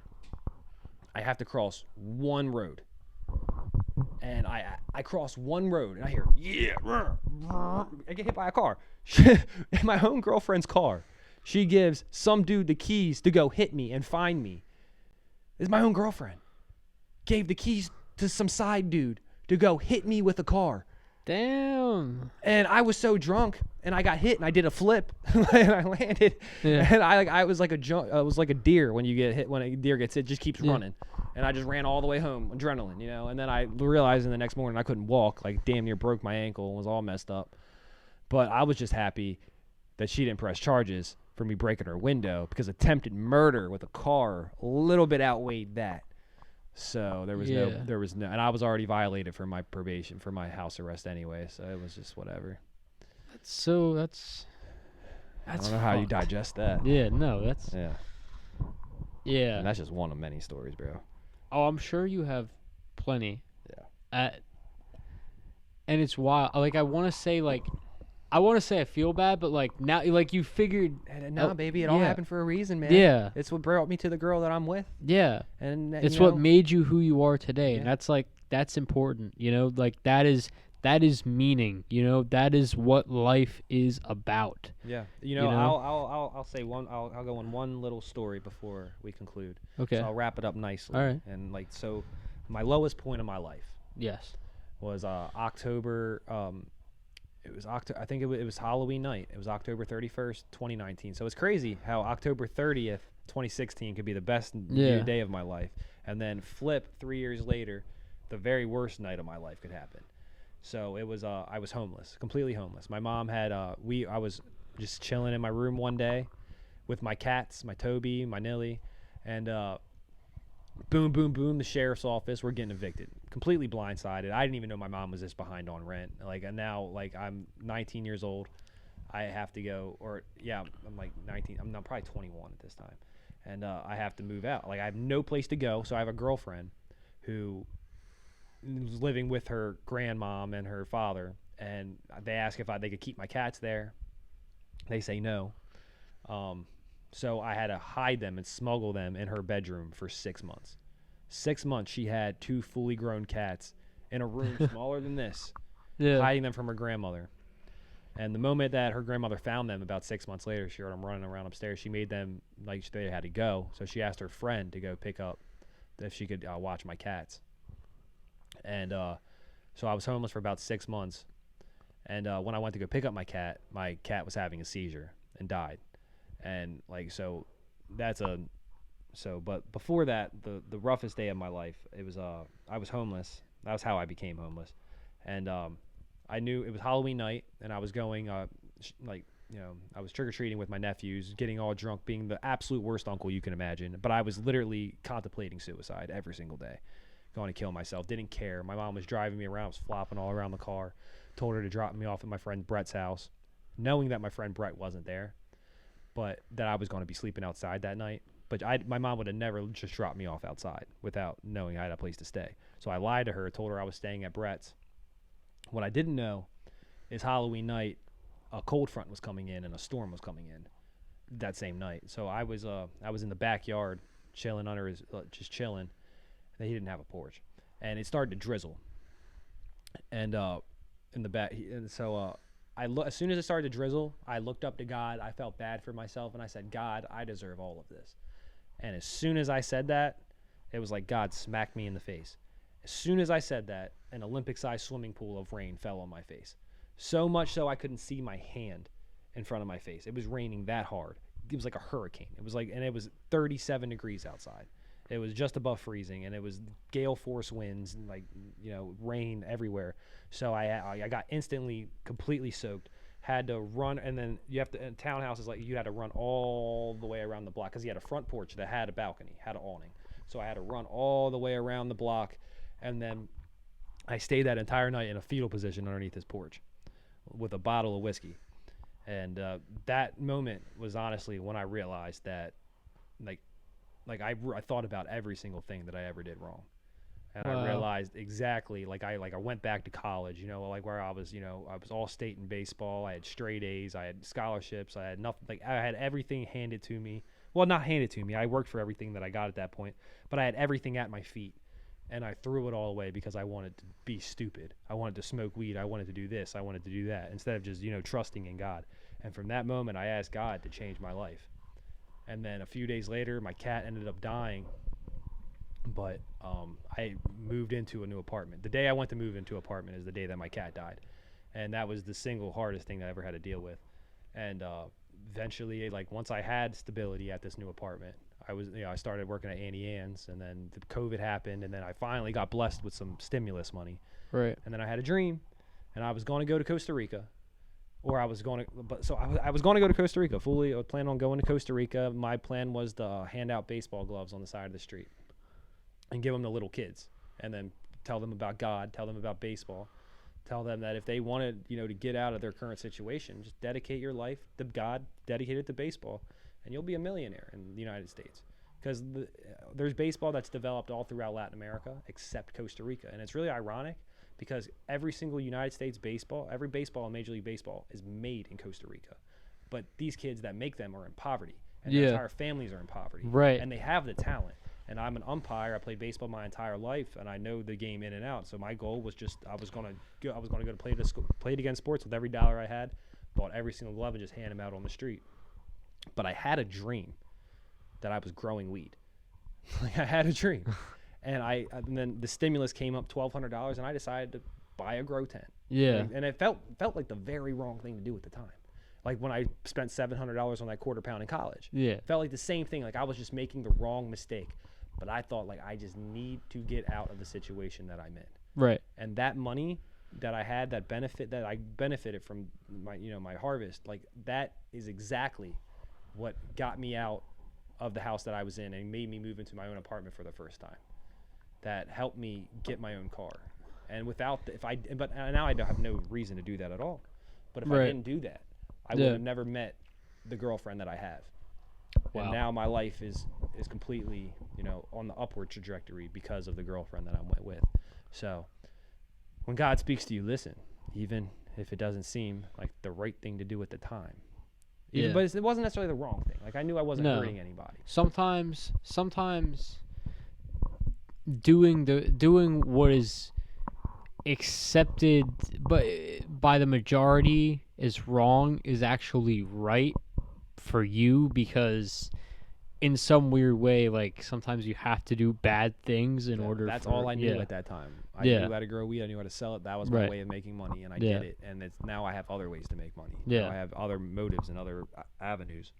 I have to cross one road. And I cross one road, and I hear, yeah, I get hit by a car. In my own girlfriend's car. She gives some dude the keys to go hit me and find me. This is my own girlfriend. Gave the keys to some side dude to go hit me with a car. Damn. And I was so drunk, and I got hit, and I did a flip, and I landed. Yeah. And I was like a deer when you get hit. When a deer gets hit, just keeps running. And I just ran all the way home, adrenaline, And then I realized in the next morning I couldn't walk, like damn near broke my ankle and was all messed up. But I was just happy that she didn't press charges for me breaking her window, because attempted murder with a car a little bit outweighed that. So there was no, and I was already violated for my probation, for my house arrest anyway. So it was just whatever. That's I don't know how you digest that. Yeah, no, that's yeah. And that's just one of many stories, bro. Oh, I'm sure you have plenty. Yeah. And it's wild. Like I want to say I feel bad, but like now, like you figured. No, baby, it all happened for a reason, man. Yeah. It's what brought me to the girl that I'm with. Yeah. And it's what made you who you are today, and that's important. Like that is meaning. That is what life is about. Yeah. I'll say one. I'll go on one little story before we conclude. Okay. So I'll wrap it up nicely. All right. And so, my lowest point of my life. Yes. Was October. It was I think it was Halloween night. It was October 31st, 2019. So it's crazy how October 30th, 2016 could be the best day of my life, and then flip 3 years later, the very worst night of my life could happen. So it was I was homeless, completely homeless. My mom had I was just chilling in my room one day with my cats, my Toby, my Nilly, and boom, boom, boom, the sheriff's office, we're getting evicted. Completely blindsided. I didn't even know my mom was this behind on rent. And now, I'm 19 years old. I have to go, I'm like 19. I'm probably 21 at this time. And I have to move out. I have no place to go, so I have a girlfriend who was living with her grandmom and her father, and they ask if they could keep my cats there. They say no. So I had to hide them and smuggle them in her bedroom for 6 months. 6 months she had 2 fully grown cats in a room smaller than this, hiding them from her grandmother. And the moment that her grandmother found them about 6 months later, she heard them running around upstairs. She made them like they had to go. So she asked her friend to go pick up if she could watch my cats. And so I was homeless for about 6 months. And when I went to go pick up my cat was having a seizure and died. And but before that, the roughest day of my life, it was I was homeless. That was how I became homeless. And I knew it was Halloween night, and I was going I was trick or treating with my nephews, getting all drunk, being the absolute worst uncle you can imagine. But I was literally contemplating suicide every single day, going to kill myself. Didn't care. My mom was driving me around. I was flopping all around the car. Told her to drop me off at my friend Brett's house, knowing that my friend Brett wasn't there, but that I was going to be sleeping outside that night. But my mom would have never just dropped me off outside without knowing I had a place to stay. So I lied to her, told her I was staying at Brett's. What I didn't know is Halloween night, a cold front was coming in and a storm was coming in that same night. So I was in the backyard chilling under his just chilling. And he didn't have a porch, and it started to drizzle. And in the back, and so as soon as it started to drizzle, I looked up to God. I felt bad for myself, and I said, God, I deserve all of this. And as soon as I said that, it was like God smacked me in the face. As soon as I said that, an Olympic-sized swimming pool of rain fell on my face. So much so I couldn't see my hand in front of my face. It was raining that hard. It was like a hurricane. And it was 37 degrees outside. It was just above freezing, and it was gale force winds and rain everywhere. So I got instantly completely soaked. Had to run, and then you have to, in townhouses, you had to run all the way around the block because he had a front porch that had a balcony, had an awning. So I had to run all the way around the block, and then I stayed that entire night in a fetal position underneath his porch with a bottle of whiskey. And that moment was honestly when I realized that, I thought about every single thing that I ever did wrong. And Wow. I realized exactly, I went back to college, where I was all state in baseball. I had straight A's, I had scholarships, I had nothing, I had everything handed to me. Well, not handed to me. I worked for everything that I got at that point, but I had everything at my feet. And I threw it all away because I wanted to be stupid. I wanted to smoke weed. I wanted to do this. I wanted to do that instead of just, trusting in God. And from that moment, I asked God to change my life. And then a few days later, my cat ended up dying. But I moved into a new apartment. The day I went to move into an apartment is the day that my cat died. And that was the single hardest thing that I ever had to deal with. And eventually, once I had stability at this new apartment, I started working at Annie Ann's, and then the COVID happened, and then I finally got blessed with some stimulus money. Right. And then I had a dream, and I was going to go to Costa Rica, I was going to go to Costa Rica fully. I was planning on going to Costa Rica. My plan was to hand out baseball gloves on the side of the street and give them to little kids, and then tell them about God, tell them about baseball, tell them that if they wanted, to get out of their current situation, just dedicate your life to God, dedicate it to baseball, and you'll be a millionaire in the United States. Because there's baseball that's developed all throughout Latin America except Costa Rica. And it's really ironic because every single United States baseball, every baseball in Major League Baseball is made in Costa Rica. But these kids that make them are in poverty, and their entire families are in poverty. Right. And they have the talent. And I'm an umpire. I played baseball my entire life, and I know the game in and out. So my goal was just I was going to go to play it against sports with every dollar I had, bought every single glove, and just hand them out on the street. But I had a dream that I was growing weed. I had a dream. And then the stimulus came up $1,200, and I decided to buy a grow tent. Yeah. And it felt like the very wrong thing to do at the time. Like when I spent $700 on that quarter pound in college. Yeah. It felt like the same thing. Like I was just making the wrong mistake. But I thought I just need to get out of the situation that I'm in. Right. And that money that I had, that I benefited from my harvest, that is exactly what got me out of the house that I was in and made me move into my own apartment for the first time. That helped me get my own car. And but now I don't have no reason to do that at all. But if I didn't do that, I would have never met the girlfriend that I have. Wow. And now my life is completely, on the upward trajectory because of the girlfriend that I'm with. So when God speaks to you, listen, even if it doesn't seem like the right thing to do at the time. But it wasn't necessarily the wrong thing. I knew I wasn't hurting anybody. Sometimes doing what is accepted but by the majority is wrong is actually right for you, because in some weird way, sometimes you have to do bad things in order. That's all I knew at that time. I knew how to grow weed. I knew how to sell it. That was my way of making money, and I did it. And now I have other ways to make money. Yeah. Now I have other motives and other avenues.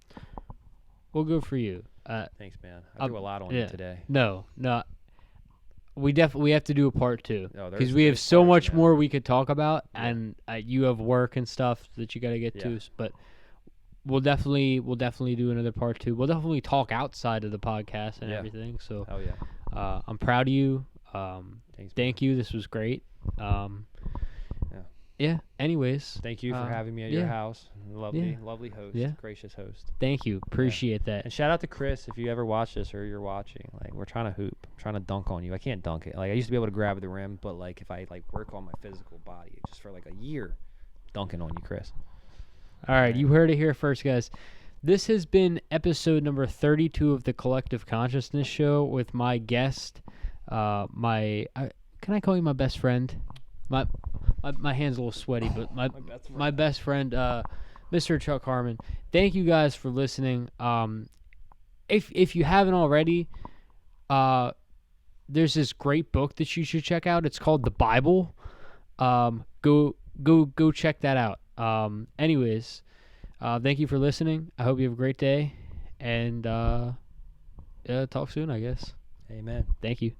Well, good for you. Thanks, man. I threw a lot on you today. No. We have to do a part 2 because we have there's so parts, much man. more we could talk about, and you have work and stuff that you got to get to. But we'll definitely do another part 2. We'll definitely talk outside of the podcast and Yeah. everything. So Hell yeah. I'm proud of you. Thanks. Thank you. This was great. Yeah. Yeah. Anyways, Thank you for having me at your yeah. house. Lovely host. Yeah. Gracious host. Thank you. Appreciate that. And shout out to Chris if you ever watch this or you're watching. Like, we're trying to hoop. I'm trying to dunk on you. I can't dunk it. Like, I used to be able to grab the rim, but like if I like work on my physical body just for like a year, dunking on you, Chris. All right, you heard it here first, guys. This has been episode number 32 of the Collective Consciousness Show with my guest, can I call you my best friend? My hand's a little sweaty, but my best friend, Mr. Chuck Harmon. Thank you guys for listening. If you haven't already, there's this great book that you should check out. It's called The Bible. Go check that out. Anyways, thank you for listening. I hope you have a great day, and talk soon, I guess. Amen. Thank you.